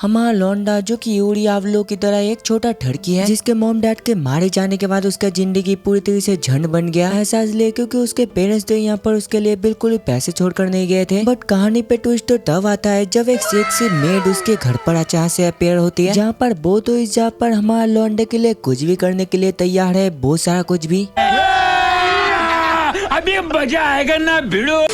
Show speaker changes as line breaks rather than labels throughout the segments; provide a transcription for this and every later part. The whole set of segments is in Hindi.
हमारा लौंडा जो कि यूरी आवलो की तरह एक छोटा ठड़की है, जिसके मॉम डैड के मारे जाने के बाद उसका जिंदगी पूरी तरह से झंड बन गया। ऐसा इसलिए क्योंकि उसके पेरेंट्स तो यहाँ पर उसके लिए बिल्कुल भी पैसे छोड़कर नहीं गए थे। बट कहानी पे ट्विस्ट तो तब आता है जब एक सेक्सी मेड उसके घर पर अचानक से अपीयर होती है, जहाँ पर वो तो इस जगह पर हमारा लौंडे के लिए कुछ भी करने के लिए तैयार है, बहुत सारा कुछ भी।
अभी मजा आएगा ना भिड़ो।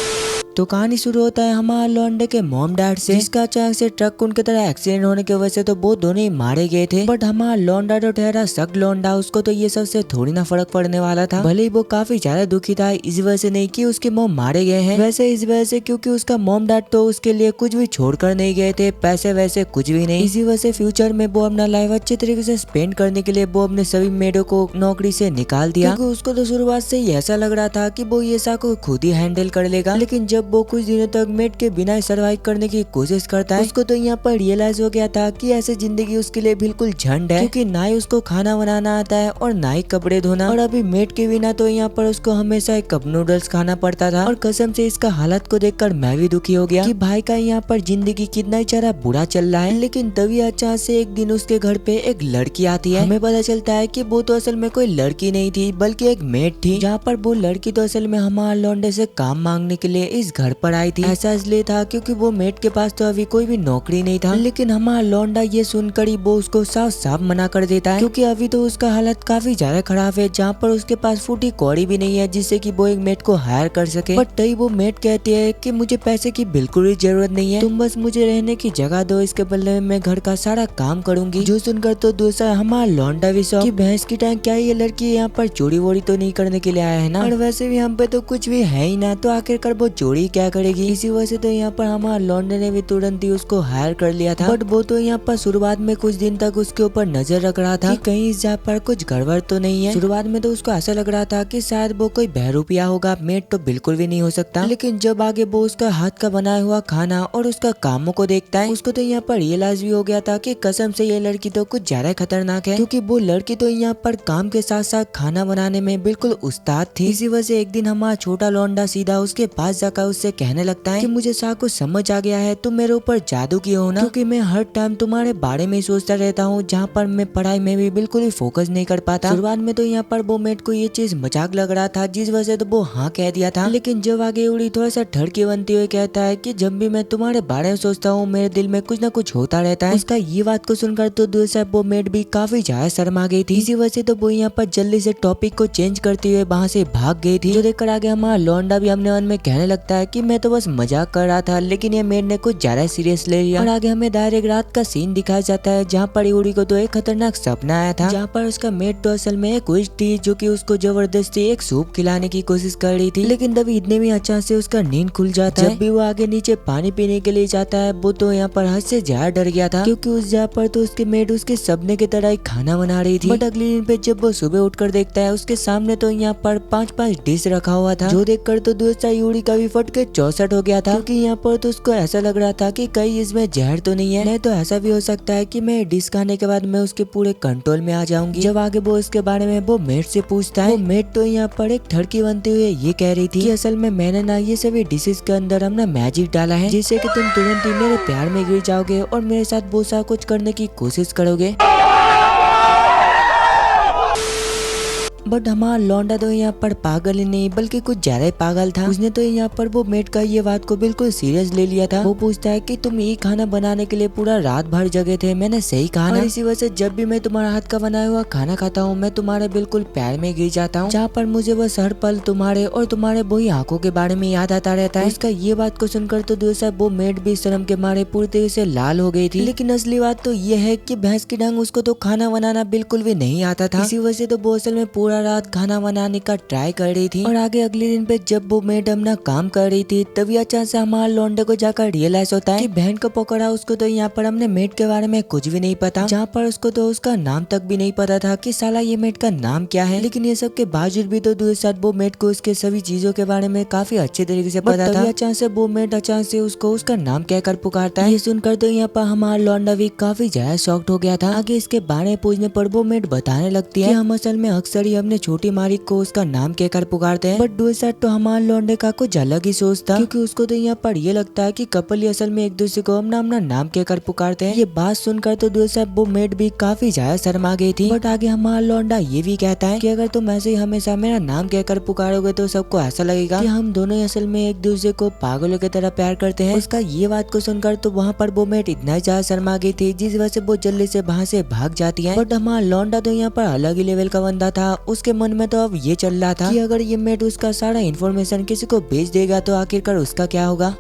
तो कहानी शुरू होता है हमारा लौंडे के मॉम डैड से, जिसका अचानक से ट्रक उनके तरह एक्सीडेंट होने की वजह से तो वो दोनों ही मारे गए थे। बट हमारा लौंडा तो ठहरा सख्त लौंडा, उसको तो ये सबसे थोड़ी ना फर्क पड़ने वाला था। भले ही वो काफी ज्यादा दुखी था इस वजह से नहीं कि उसके मॉम मारे गए हैं, वैसे इस वजह से क्योंकि उसका मॉम डैड तो उसके लिए कुछ भी छोड़कर नहीं गए थे, पैसे वैसे कुछ भी नहीं। इसी वजह से फ्यूचर में वो अपना लाइफ अच्छे तरीके से स्पेंड करने के लिए वो अपने सभी मेडों को नौकरी से निकाल दिया, क्योंकि उसको तो शुरुआत से ही ऐसा लग रहा था कि वो ये सब को खुद ही हैंडल कर लेगा। लेकिन जब वो कुछ दिनों तक मेड के बिना सर्वाइव करने की कोशिश करता है, उसको तो यहाँ पर रियलाइज हो गया था कि ऐसे जिंदगी उसके लिए बिल्कुल झंड है, क्योंकि ना ही उसको खाना बनाना आता है और ना ही कपड़े धोना। और अभी मेड के बिना तो यहाँ पर उसको हमेशा एक कप नूडल्स खाना पड़ता था। और कसम से इसका हालत को देखकर मैं भी दुखी हो गया कि भाई का यहाँ पर जिंदगी कितना बेचारा बुरा चल रहा है। लेकिन तभी अचानक से एक दिन उसके घर पे एक लड़की आती है। हमें पता चलता है कि वो तो असल में कोई लड़की नहीं थी बल्कि एक मेड थी, जहाँ पर वो लड़की तो असल में हमारा लौंडे से काम मांगने के लिए इस घर पर आई थी। ऐसा इसलिए था क्योंकि वो मेड के पास तो अभी कोई भी नौकरी नहीं था। लेकिन हमारा लौंडा ये सुनकर ही वो उसको साफ साफ मना कर देता है, क्योंकि अभी तो उसका हालत काफी ज्यादा खराब है, जहाँ पर उसके पास फूटी कौड़ी भी नहीं है जिससे कि वो एक मेड को हायर कर सके। बट तभी वो मेड कहती है कि मुझे पैसे की बिल्कुल भी जरूरत नहीं है, तुम बस मुझे रहने की जगह दो, इसके बदले में मैं घर का सारा काम करूंगी। जो सुनकर तो दूसरा हमारा लौंडा भी शौक कि भैंस की टांग क्या ये लड़की यहाँ पर चोरी वोरी तो नहीं करने के लिए आया है ना, और वैसे भी हम पे तो कुछ भी है ही ना, तो आखिरकार वो चोरी क्या करेगी। इसी वजह से तो यहाँ पर हमारा लौंडे ने भी तुरंत ही उसको हायर कर लिया था। बट वो तो यहाँ पर शुरुआत में कुछ दिन तक उसके ऊपर नजर रख रहा था कि कहीं इस जगह पर कुछ गड़बड़ तो नहीं है। शुरुआत में तो उसको ऐसा लग रहा था कि शायद वो कोई बहरूपिया होगा, मेड तो बिल्कुल भी नहीं हो सकता। लेकिन जब आगे वो उसका हाथ का बनाया हुआ खाना और उसका कामों को देखता है, उसको तो यहाँ पर रियलाइज भी हो गया था कि कसम से ये लड़की तो कुछ ज्यादा खतरनाक है, क्योंकि वो लड़की तो यहाँ पर काम के साथ साथ खाना बनाने में बिल्कुल उस्ताद थी। इसी वजह से एक दिन हमारा छोटा लौंडा सीधा उसके पास जाकर उससे कहने लगता है कि मुझे कुछ समझ आ गया है, तुम मेरे ऊपर जादू किए हो ना, क्योंकि मैं हर टाइम तुम्हारे बारे में सोचता रहता हूँ, जहाँ पर मैं पढ़ाई में भी बिल्कुल ही फोकस नहीं कर पाता। शुरुआत में तो यहाँ पर वो मेड को ये चीज मजाक लग रहा था, जिस वजह से तो वो हाँ कह दिया था। लेकिन जब आगे उड़ी थोड़ा सा ठड़की बनती हुई कहता है कि जब भी मैं तुम्हारे बारे में सोचता हूँ मेरे दिल में कुछ न कुछ होता रहता है। उसका ये बात को सुनकर तो दूसरा वो मेड भी काफी ज्यादा शर्मा गई थी। इसी वजह से तो वो यहाँ पर जल्दी से टॉपिक को चेंज करते हुए वहाँ से भाग गई थी। जो देखकर आगे हमारा लौंडा भी अपने मन में कहने लगता है कि मैं तो बस मजाक कर रहा था, लेकिन ये मेड ने कुछ ज्यादा सीरियस ले लिया। और आगे हमें डायरेक्ट रात का सीन दिखाया जाता है, जहाँ पर यूरी को तो एक खतरनाक सपना आया था, जहाँ पर उसका मेड तो असल में एक विच थी जो कि उसको जबरदस्ती एक सूप खिलाने की कोशिश कर रही थी। लेकिन तभी इतने में अचानक से उसका नींद खुल जाता है। जब भी वो आगे नीचे पानी पीने के लिए जाता है, वो तो यहाँ पर हद से ज्यादा डर गया था, क्योंकि उस जगह पर तो उसके मेड उसके सपने की तरह ही खाना बना रही थी। बट अगले दिन पे जब वो सुबह उठकर देखता है, उसके सामने तो यहाँ पर 5-5 डिश रखा हुआ था, जो देखकर तो दूसरा यूरी का भी फट के 64 हो गया था, क्योंकि यहाँ पर तो उसको ऐसा लग रहा था कि कहीं इसमें जहर तो नहीं है, नहीं तो ऐसा भी हो सकता है कि मैं डिश खाने के बाद मैं उसके पूरे कंट्रोल में आ जाऊंगी। जब आगे वो इसके बारे में वो मेड से पूछता है, वो मेड तो यहाँ पर एक ठड़की बनते हुए ये कह रही थी कि असल में मैंने ना ये सभी डिशेस के अंदर हम ना मैजिक डाला है, जिससे कि तुम तुरंत ही मेरे प्यार में गिर जाओगे और मेरे साथ बहुत सारा कुछ करने की कोशिश करोगे। बट हमारा लौंडा तो यहाँ पर पागल ही नहीं बल्कि कुछ ज्यादा ही पागल था। उसने तो यहाँ पर वो मेड का ये बात को बिल्कुल सीरियस ले लिया था। वो पूछता है कि तुम ये खाना बनाने के लिए पूरा रात भर जगे थे, मैंने सही कहा ना? और इसी वजह से जब भी मैं तुम्हारा हाथ का बनाया हुआ खाना खाता हूँ, मैं तुम्हारे बिल्कुल प्यार में गिर जाता हूँ, जहाँ पर मुझे बस हर पल तुम्हारे और तुम्हारे वही आंखों के बारे में याद आता रहता है। उसका ये बात को सुनकर तो दूसरा वो मेड भी शर्म के मारे पूरी तरह से लाल हो गई थी। लेकिन असली बात तो ये है कि भैंस की टांग उसको तो खाना बनाना बिल्कुल भी नहीं आता था। इसी वजह से तो वो असल में पूरा रात खाना बनाने का ट्राई कर रही थी। और आगे अगले दिन पे जब वो मैडम ना काम कर रही थी, तभी अचानक से हमारे लौंडे को जाकर रियलाइज होता है कि बहन को पकड़ा, उसको तो यहाँ पर हमने मेड के बारे में कुछ भी नहीं पता, जहाँ पर उसको तो उसका नाम तक भी नहीं पता था कि साला ये मेड का नाम क्या है। लेकिन ये सब के बावजूद भी तो दूसरे साथ वो मेड को उसके सभी चीजों के बारे में काफी अच्छे तरीके से पता था। अचानक से वो मेड अचानक से उसको उसका नाम कहकर पुकारता है। ये सुनकर तो यहाँ पर हमारा लौंडा भी काफी ज्यादा शॉक्ड हो गया था। आगे इसके बारे में पूछने पर वो मेड बताने लगती है कि हम असल में अक्सर ही अपने छोटी मालिक को उसका नाम कहकर पुकारते हैं। बट डुएसर तो हमारे लौंडे का कुछ अलग ही सोचता, क्योंकि उसको तो यहाँ पर ये लगता है कि कपल ही असल में एक दूसरे को अपना अपना नाम कहकर पुकारते हैं। ये बात सुनकर तो डुएसर वो मेड भी काफी ज्यादा शर्मा गई थी। बट आगे हमारा लौंडा ये भी कहता है कि अगर तुम ऐसे ही हमेशा मेरा नाम कहकर पुकारोगे तो सबको ऐसा लगेगा कि हम दोनों ही असल में एक दूसरे को पागलों की तरह प्यार करते हैं। उसका ये बात को सुनकर तो वहाँ पर वो मेड इतना ज्यादा शर्मा गई थी, जिस वजह से वो जल्दी से वहाँ से भाग जाती है। बट हमारा लौंडा तो यहाँ पर अलग ही लेवल का बंदा था। उसके मन में तो अब ये चल रहा था कि अगर ये मेड उसका सारा इन्फॉर्मेशन किसी को बेच देगा तो आखिरकार उसका क्या होगा।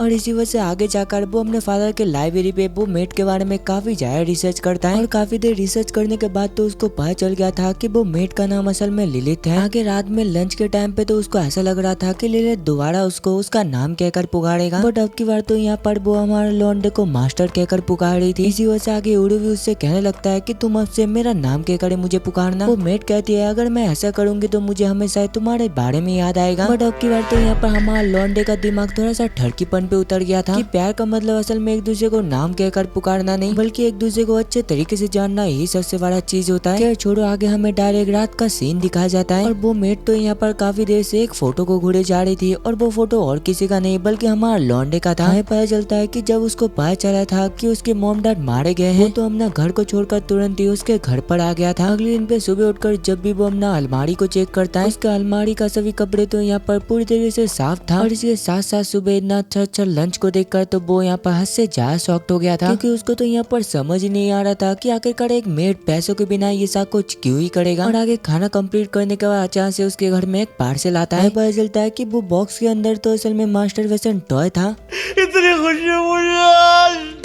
और इसी वजह से आगे जाकर वो अपने फादर के लाइब्रेरी पे वो मेट के बारे में काफी ज्यादा रिसर्च करता है। और काफी देर रिसर्च करने के बाद तो उसको पता चल गया था कि वो मेट का नाम असल में लिलित है। आगे रात में लंच के टाइम पे तो उसको ऐसा लग रहा था कि लिलित दोबारा उसको उसका नाम कहकर पुकारेगा। बट अब की बार तो यहाँ पर वो हमारे लौंडे को मास्टर कहकर पुकार रही थी। इसी वजह से आगे उड़ू भी उससे कहने लगता है कि तुम अब से मेरा नाम कहकर मुझे पुकारना। वो मेट कहती है अगर मैं ऐसा करूंगी तो मुझे हमेशा तुम्हारे बारे में याद आएगा। बट अब की बार तो यहाँ पर हमारे लौंडे का दिमाग थोड़ा सा ठरकीपन पे उतर गया था कि प्यार का मतलब असल में एक दूसरे को नाम कहकर पुकारना नहीं, बल्कि एक दूसरे को अच्छे तरीके से जानना यही सबसे बड़ा चीज होता है। छोड़ो, आगे हमें डायरेक्ट रात का सीन दिखाया जाता है। और वो मेट तो यहाँ पर काफी देर से एक फोटो को घूरे जा रही थी, और वो फोटो और किसी का नहीं बल्कि हमारा लौंडे का था। हमें पता चलता है कि जब उसको पता चला था कि उसके मॉम डैड मारे गए हैं, तो अपना घर को छोड़कर तुरंत ही उसके घर पर आ गया था। अगले दिन पे सुबह उठकर जब भी वो अपना अलमारी को चेक करता है, उसका अलमारी का सभी कपड़े तो यहाँ पर पूरी तरीके से साफ था। और इसके साथ साथ सुबह इतना अच्छा लंच को देखकर तो वो यहाँ पर हद से ज्यादा शॉक्ड हो गया था, क्योंकि उसको तो यहाँ पर समझ ही नहीं आ रहा था कि आखिरकार एक मेड पैसों के बिना ये सब कुछ क्यों ही करेगा। और आगे खाना कंप्लीट करने के बाद अचानक से उसके घर में एक पार्सल आता है। पता चलता है कि वो बॉक्स के अंदर तो असल में मास्टर वेसन टॉय था।
इतनी खुशी मुझे।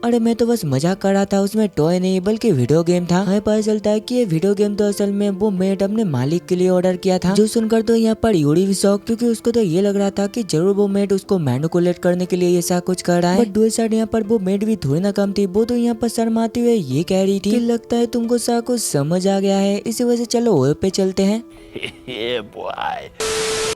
अरे मैं तो बस मजाक कर रहा था, उसमें टॉय नहीं बल्कि वीडियो गेम था। हमें पता चलता है कि ये वीडियो गेम तो असल में वो मेड अपने मालिक के लिए ऑर्डर किया था। जो सुनकर तो यहाँ पर यूरी भी शौक, क्योंकि उसको तो ये लग रहा था कि जरूर वो मेड उसको मैनिपुलेट करने के लिए ऐसा कुछ कर रहा है। बट दूसरी साइड यहाँ पर वो मेड भी थोड़ी ना कम थी। वो तो यहाँ पर शर्माते हुए ये कह रही थी कि लगता है तुमको सा कुछ समझ आ गया है, इसी वजह से चलो ओए पे चलते हैं।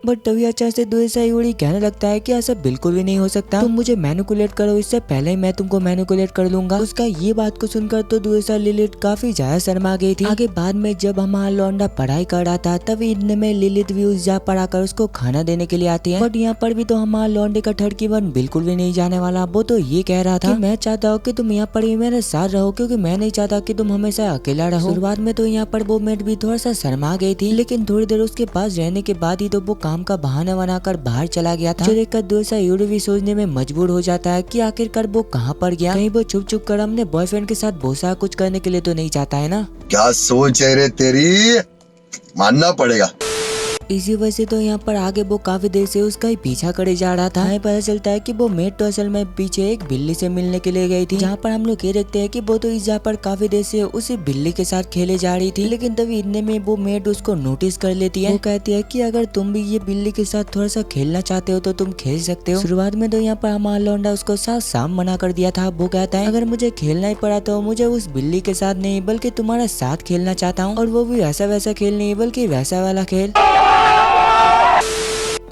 बट तभी अचानक से दूसरा यूरी कहने लगता है कि ऐसा बिल्कुल भी नहीं हो सकता, तुम मुझे मैनिपुलेट करो, इससे पहले ही मैं तुमको मैनिपुलेट कर लूंगा। उसका ये बात को सुनकर तो दूसरा लिलित काफी ज्यादा शर्मा गई थी। आगे बाद में जब हमारा लौंडा पढ़ाई कर रहा था, तभी इतने में लिलित भी उस जा पर आकर उसको खाना देने के लिए आती है। बट यहाँ पर भी तो हमारा लौंडे का ठरकीपन बिल्कुल भी नहीं जाने वाला। वो तो ये कह रहा था कि मैं चाहता हूँ कि तुम यहाँ पर ही मेरे साथ रहो, क्योंकि मैं नहीं चाहता कि तुम हमेशा अकेला रहो। शुरुआत में तो यहाँ पर वो मेड भी थोड़ा सा शर्मा गई थी, लेकिन थोड़ी देर उसके पास रहने के बाद ही तो वो काम का बहाना बनाकर बाहर चला गया था। जो देखकर दूसरा यूरी भी सोचने में मजबूर हो जाता है कि आखिरकार वो कहाँ पर गया। कहीं वो छुप छुप कर अपने बॉयफ्रेंड के साथ बहुत सारा कुछ करने के लिए तो नहीं चाहता है ना।
क्या सोच है रे तेरी, मानना पड़ेगा।
इसी वजह से तो यहाँ पर आगे वो काफी देर से उसका ही पीछा करे जा रहा था। हमें पता चलता है कि वो मेट तो असल में पीछे एक बिल्ली से मिलने के लिए गई थी, जहाँ पर हम लोग ये देखते हैं कि वो तो इस जगह पर काफी देर से उसी बिल्ली के साथ खेले जा रही थी। लेकिन तभी इतने में वो मेट उसको नोटिस कर लेती है। वो कहती है कि अगर तुम भी ये बिल्ली के साथ थोड़ा सा खेलना चाहते हो तो तुम खेल सकते हो। शुरुआत में तो यहाँ पर हमारा लौंडा उसको साफ साफ मना कर दिया था। वो कहता है अगर मुझे खेलना ही पड़ा तो मुझे उस बिल्ली के साथ नहीं बल्कि तुम्हारा साथ खेलना चाहता हूँ, और वो भी ऐसा वैसा खेल नहीं बल्कि वैसा वाला खेल।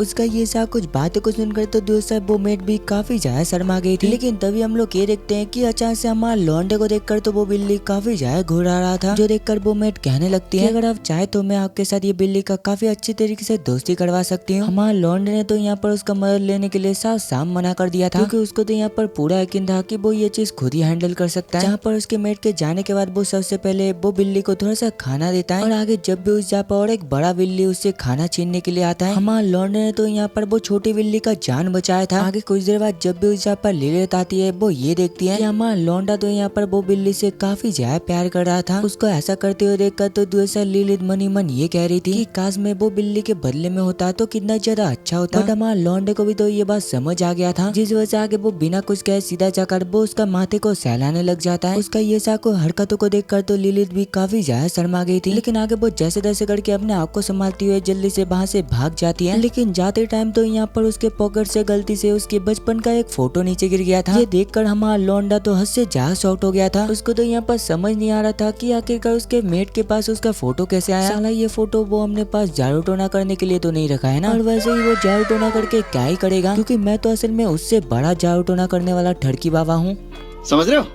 उसका ये सब कुछ बातों को सुनकर तो दूसरा वो मेट भी काफी ज्यादा शर्मा गई थी। लेकिन तभी हम लोग ये देखते हैं कि अचानक से हमारे लौंडे को देखकर तो वो बिल्ली काफी ज्यादा घुरा रहा था। जो देखकर वो मेट कहने लगती है अगर आप चाहे तो मैं आपके साथ ये बिल्ली का काफी अच्छी तरीके से दोस्ती करवा सकती हूँ। हमारे लौंडे ने तो यहाँ पर उसका मदद लेने के लिए साफ साफ मना कर दिया था, क्योंकि उसको तो यहाँ पर पूरा यकीन था कि वो ये चीज खुद ही हैंडल कर सकता है। जहाँ पर उसके मेट के जाने के बाद वो सबसे पहले वो बिल्ली को थोड़ा सा खाना देता है, और आगे जब भी उस जगह पर और एक बड़ा बिल्ली उससे खाना छीनने के लिए आता है, हमारे लौंडे ने तो यहाँ पर वो छोटी बिल्ली का जान बचाया था। आगे कुछ देर बाद जब भी उस जगह पर लिलित आती है, वो ये देखती है कि हमारा लौंडा तो यहाँ पर वो बिल्ली से काफी ज्यादा प्यार कर रहा था। उसको ऐसा करते हुए देखकर तो दूसरा लिलित मनी मन ये कह रही थी कि काश मैं वो बिल्ली के बदले में होता तो कितना ज्यादा अच्छा होता। बट हमारा लौंडे को भी तो ये बात समझ आ गया था, जिस वजह से आगे वो बिना कुछ कहे सीधा जाकर वो उसका माथे को सहलाने लग जाता है। उसका ये सब हरकतों को देखकर तो लिलित भी काफी ज्यादा शर्मा गई थी। लेकिन आगे वो जैसे तैसे करके अपने आप को संभालती हुए जल्दी से वहाँ से भाग जाती है। लेकिन जाते टाइम तो यहाँ पर उसके पॉकेट से गलती से उसके बचपन का एक फोटो नीचे गिर गया था। ये देखकर हमारा लौंडा तो हद से ज्यादा शॉक्ड हो गया था। उसको तो यहाँ पर समझ नहीं आ रहा था कि आखिरकार उसके मेट के पास उसका फोटो कैसे आया। साला ये फोटो वो हमने पास झाड़ू टोना करने के लिए तो नहीं रखा है ना, और वैसे ही वो झाड़ू टोना करके क्या ही करेगा, क्योंकि मैं तो असल में उससे बड़ा झाड़ू टोना करने वाला ठरकी बाबा हूँ।
समझ रहे हो?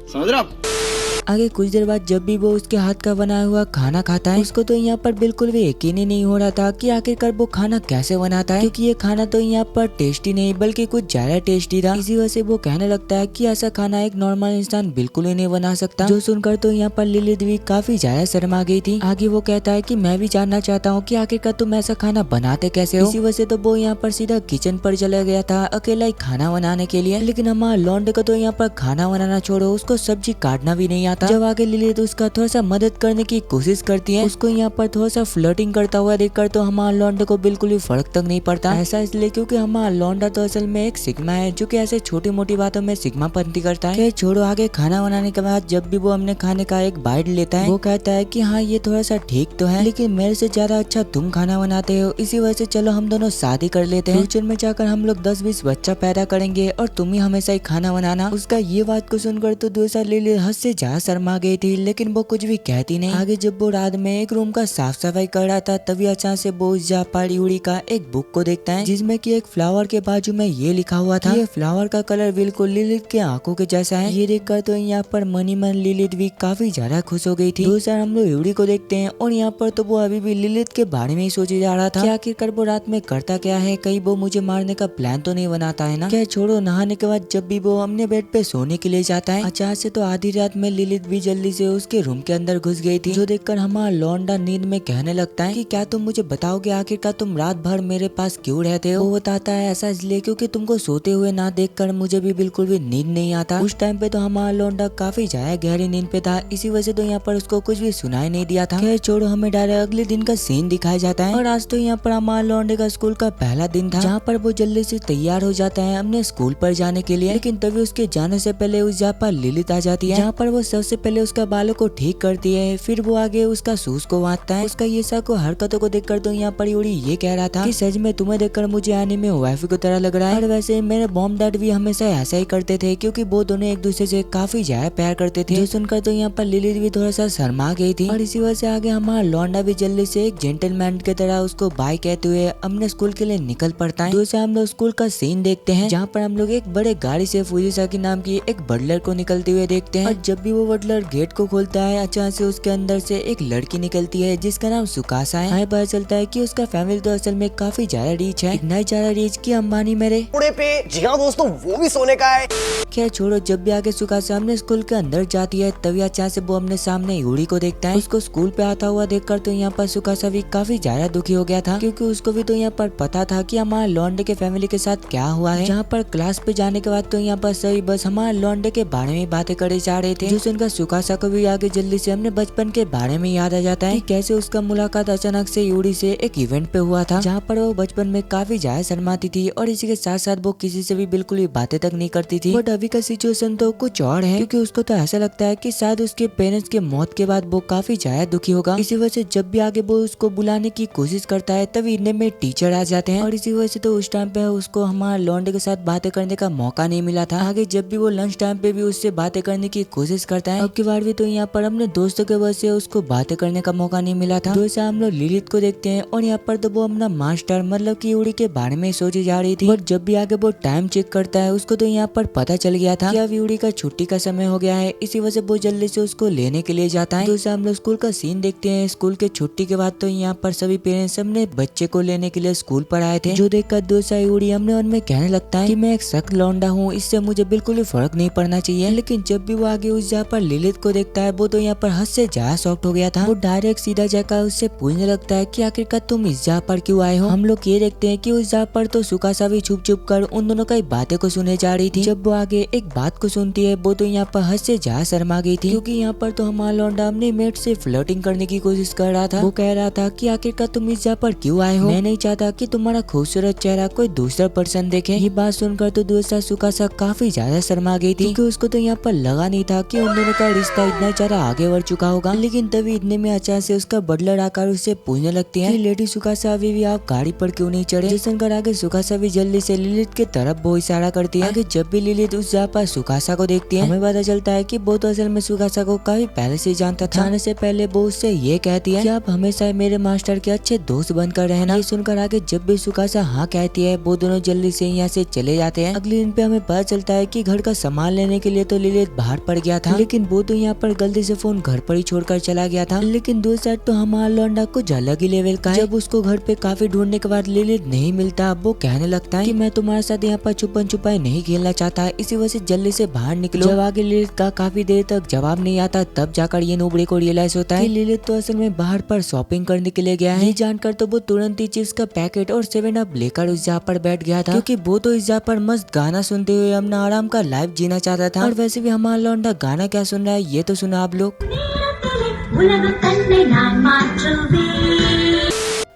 समझ रहे हो आप?
आगे कुछ देर बाद जब भी वो उसके हाथ का बनाया हुआ खाना खाता है, उसको तो यहाँ पर बिल्कुल भी यकीन ही नहीं हो रहा था कि आखिरकार वो खाना कैसे बनाता है, क्योंकि ये खाना तो यहाँ पर टेस्टी नहीं बल्कि कुछ ज्यादा टेस्टी था। इसी वजह से वो कहने लगता है कि ऐसा खाना एक नॉर्मल इंसान बिल्कुल ही नहीं बना सकता। जो सुनकर तो यहाँ पर लिलित भी काफी ज्यादा शर्मा गई थी। आगे वो कहता है कि मैं भी जानना चाहता हूँ कि आखिरकार तुम ऐसा खाना बनाते कैसे हो। इसी वजह से तो वो यहाँ पर सीधा किचन पर चला गया था अकेला ही खाना बनाने के लिए। लेकिन हमारा लौंडे को तो यहाँ पर खाना बनाना छोड़ो, उसको सब्जी काटना भी नहीं आता। जब आगे लिलित उसका थोड़ा सा मदद करने की कोशिश करती है, उसको यहाँ पर थोड़ा सा फ्लर्टिंग करता हुआ देखकर तो हमारा लौंडे को बिल्कुल भी फर्क तक नहीं पड़ता। ऐसा इसलिए क्योंकि हमारा लौंडा तो असल में एक सिग्मा है जो कि ऐसे छोटी मोटी बातों में सिग्मा पंथी करता है। छोड़ो, आगे खाना बनाने के बाद जब भी वो अपने खाने का एक बाइट लेता है, वो कहता है कि हाँ ये थोड़ा सा ठीक तो है, लेकिन मेरे से ज्यादा अच्छा तुम खाना बनाते हो, इसी वजह से चलो हम दोनों शादी कर लेते हैं। फ्यूचर में जाकर हम लोग 10-20 बच्चा पैदा करेंगे और तुम ही हमेशा ही खाना बनाना। उसका ये बात को सुनकर तो दूसरा लिली हद से ज्यादा शर्मा गई थी, लेकिन वो कुछ भी कहती नहीं। आगे जब वो रात में एक रूम का साफ सफाई कर रहा था, तभी अचानक से वो जापाड़ी उड़ी का एक बुक को देखता है जिसमें कि एक फ्लावर के बाजू में ये लिखा हुआ था। ये फ्लावर का कलर बिल्कुल लिलित के आंखों के जैसा है। ये देखकर तो यहाँ पर मनी मन लिलित भी काफी ज्यादा खुश हो गई थी। दूसरा हम लोग यूड़ी को देखते हैं और यहाँ पर तो वो अभी भी लिलित के बारे में ही सोचे जा रहा था कि आखिरकार वो रात में करता क्या है, कहीं वो मुझे मारने का प्लान तो नहीं बनाता है ना। क्या छोड़ो, नहाने के बाद जब भी वो अपने बेड पे सोने के लिए जाता है, अचानक से तो आधी रात में लिलित भी जल्दी से उसके रूम के अंदर घुस गई थी, जो देखकर हमारा लौंडा नींद में कहने लगता है कि क्या तुम मुझे बताओगे आखिरकार तुम रात भर मेरे पास क्यों रहते हो। वो बताता है ऐसा इसलिए क्योंकि तुमको सोते हुए ना देखकर मुझे भी बिल्कुल भी नींद नहीं आता। उस टाइम पे तो हमारा लौंडा काफी ज्यादा गहरी नींद पे था, इसी वजह से तो यहाँ पर उसको कुछ भी सुनाई नहीं दिया था। खैर छोड़ो, हमें डायरेक्ट अगले दिन का सीन दिखाया जाता है और आज तो यहाँ पर हमारा लौंडे का स्कूल का पहला दिन था, जहाँ पर वो जल्दी से तैयार हो जाता है अपने स्कूल पर जाने के लिए। लेकिन तभी उसके जाने से पहले उस जहाँ पर लिलित आ जाती है, जहाँ पर वो सबसे पहले उसका बालों को ठीक करती है, फिर वो आगे उसका शूज को बांधता है। उसका ये सब हरकतों को देखकर तो यहाँ पर यूड़ी ये कह रहा था कि सच में तुम्हें देखकर मुझे आने में वाइफ की तरह लग रहा है। और वैसे मेरे मॉम डैड भी हमेशा ऐसा ही करते थे, क्योंकि वो दोनों एक दूसरे से काफी ज्यादा प्यार करते थे। जो सुनकर तो यहाँ पर लिलित भी थोड़ा सा शर्मा गई थी और इसी वजह से आगे हमारा लौंडा भी जल्दी से एक जेंटलमैन की तरह उसको बाय कहते हुए अपने स्कूल के लिए निकल पड़ता है। दूसरा हम लोग स्कूल का सीन देखते हैं, जहाँ पर हम लोग एक बड़े गाड़ी से फुजीसा के नाम की एक बटलर को निकलते हुए देखते हैं। और जब भी वो बटलर गेट को खोलता है, अचानक से उसके अंदर से एक लड़की निकलती है जिसका नाम सुकासा है। हमें पता चलता है कि उसका फैमिली तो असल में काफी ज्यादा रिच है, इतना ज्यादा रिच कि अंबानी मेरे
घोड़े पे। जी हाँ दोस्तों, वो भी सोने का है।
खैर छोड़ो, जब भी आगे सुकासा हमने स्कूल के अंदर जाती है, तभी अचानक से वो अपने सामने यूड़ी को देखता है। उसको स्कूल पे आता हुआ देखकर तो यहाँ पर सुकासा भी काफी ज्यादा दुखी हो गया था, क्योंकि उसको भी तो यहाँ पर पता था कि हमारे लौंडे के फैमिली के साथ क्या हुआ है। जहाँ पर क्लास पे जाने के बाद तो यहाँ पर सभी बस हमारे लौंडे के बारे में बातें करे जा रहे थे, जो सुनकर सुकासा को भी आगे जल्दी से अपने बचपन के बारे में याद आ जाता है कि कैसे उसका मुलाकात अचानक से यूड़ी से एक इवेंट पे हुआ था, जहाँ पर वो बचपन में काफी ज्यादा शर्माती थी और इसी के साथ साथ वो किसी से भी बिल्कुल भी बातें तक नहीं करती थी। बट अभी का सिचुएशन तो कुछ और है, क्योंकि उसको तो ऐसा लगता है कि शायद उसके पेरेंट्स के मौत के बाद वो काफी ज्यादा दुखी होगा। इसी वजह से जब भी आगे वो उसको बुलाने की कोशिश करता है, तभी इतने में टीचर आ जाते हैं और इसी वजह से तो उस टाइम पे उसको हमारे लौंडे के साथ बातें करने का मौका नहीं मिला था। आगे जब भी वो लंच टाइम पे भी उससे बातें करने की कोशिश करता है, अब की बार भी तो यहाँ पर अपने दोस्तों के वजह से उसको बातें करने का मौका नहीं मिला था। दूसरा हम लोग लिलित को देखते हैं और यहाँ पर तो वो अपना मास्टर मतलब की यूड़ी के बारे में सोची जा रही थी। बट जब भी आगे वो टाइम चेक करता है, उसको तो यहाँ पर पता चल गया था कि अब यूड़ी का छुट्टी का समय हो गया है, इसी वजह से वो जल्दी से उसको लेने के लिए जाता है। दूसरा हम लोग स्कूल का सीन देखते हैं। स्कूल के छुट्टी के बाद तो यहाँ पर सभी पेरेंट्स अपने बच्चे को लेने के लिए स्कूल पर आए थे, जो देखकर दूसरा यूड़ी हमने उनमें कहने लगता है कि मैं एक सख्त लौंडा हूँ, इससे मुझे बिल्कुल भी फर्क नहीं पड़ना चाहिए। लेकिन जब भी वो आगे उस जहाँ पर लिलित को देखता है, वो तो यहाँ पर हद से ज्यादा शॉक्ड हो गया था। वो डायरेक्ट सीधा जाकर उससे पूछने लगता है कि आखिरकार तुम इस जहाँ पर क्यों आए हो। हम लोग ये देखते हैं कि उस जहाँ पर तो सुकासा भी छुप छुप कर उन दोनों की बातें को सुने जा रही थी। जब वो आगे एक बात को सुनती है, वो तो यहाँ पर हद से ज्यादा शर्मा गई थी, क्योंकि यहाँ पर तो हमारा लौंडा अपने मेट से फ्लर्टिंग करने की कोशिश कर रहा था। वो कह रहा था कि आखिरकार तुम इस जहाँ पर क्यों आए हो, मैं नहीं चाहता कि तुम्हारा खूबसूरत चेहरा कोई दूसरा पर्सन देखे। ये बात सुनकर तो दूसरा सुकासा काफी ज्यादा शर्मा गई थी, क्योंकि उसको तो यहाँ पर लगा नहीं था कि उन दोनों का रिश्ता इतना ज्यादा आगे बढ़ चुका होगा। लेकिन तभी इतने में अचानक से उसका बटलर आकर उससे पूछने लगती है कि लेडी सुकासा अभी भी आप गाड़ी पर क्यों नहीं चढ़े। जिस सुनकर आगे सुकासा भी जल्दी से लिलित के तरफ वो इशारा करती है। आगे जब भी लिलित उस जहाँ पर सुकासा को देखती है, हमें पता चलता है कि वो तो असल में सुकासा को काफी पहले से जानता था। जाने से पहले वो उससे ये कहती है कि आप हमेशा मेरे मास्टर के अच्छे दोस्त बनकर रहना। ये सुनकर आगे जब भी सुकासा हाँ कहती है, वो दोनों जल्दी से यहाँ से चले जाते हैं। अगले दिन पे हमें पता चलता है कि घर का सामान लेने के लिए तो लिलित बाहर पड़ गया था, लेकिन लेकिन वो तो यहाँ पर गलती से फोन घर पर ही छोड़कर चला गया था। लेकिन दूसरी साइड तो हमारा लौंडा कुछ अलग ही लेवल का है। जब उसको घर पे काफी ढूंढने के बाद लिलित नहीं मिलता, वो कहने लगता है कि मैं तुम्हारे साथ यहाँ पर छुपन छुपाई नहीं खेलना चाहता, इसी वजह से जल्दी से बाहर निकलो। जब आगे लिलित का काफी देर तक जवाब नहीं आता, तब जाकर ये नूबड़े को रियलाइज होता है कि लिलित तो असल में बाहर पर शॉपिंग करने के लिए गया है। ये जानकर तो वो तुरंत ही चिप्स का पैकेट और 7 अप लेकर उस जगह पर बैठ गया था, क्योंकि वो तो इस जगह पर मस्त गाना सुनते हुए अपना आराम का लाइफ जीना चाहता था। और वैसे भी हमारा लौंडा गाना क्या सुन रहा है ये तो सुना आप लोग।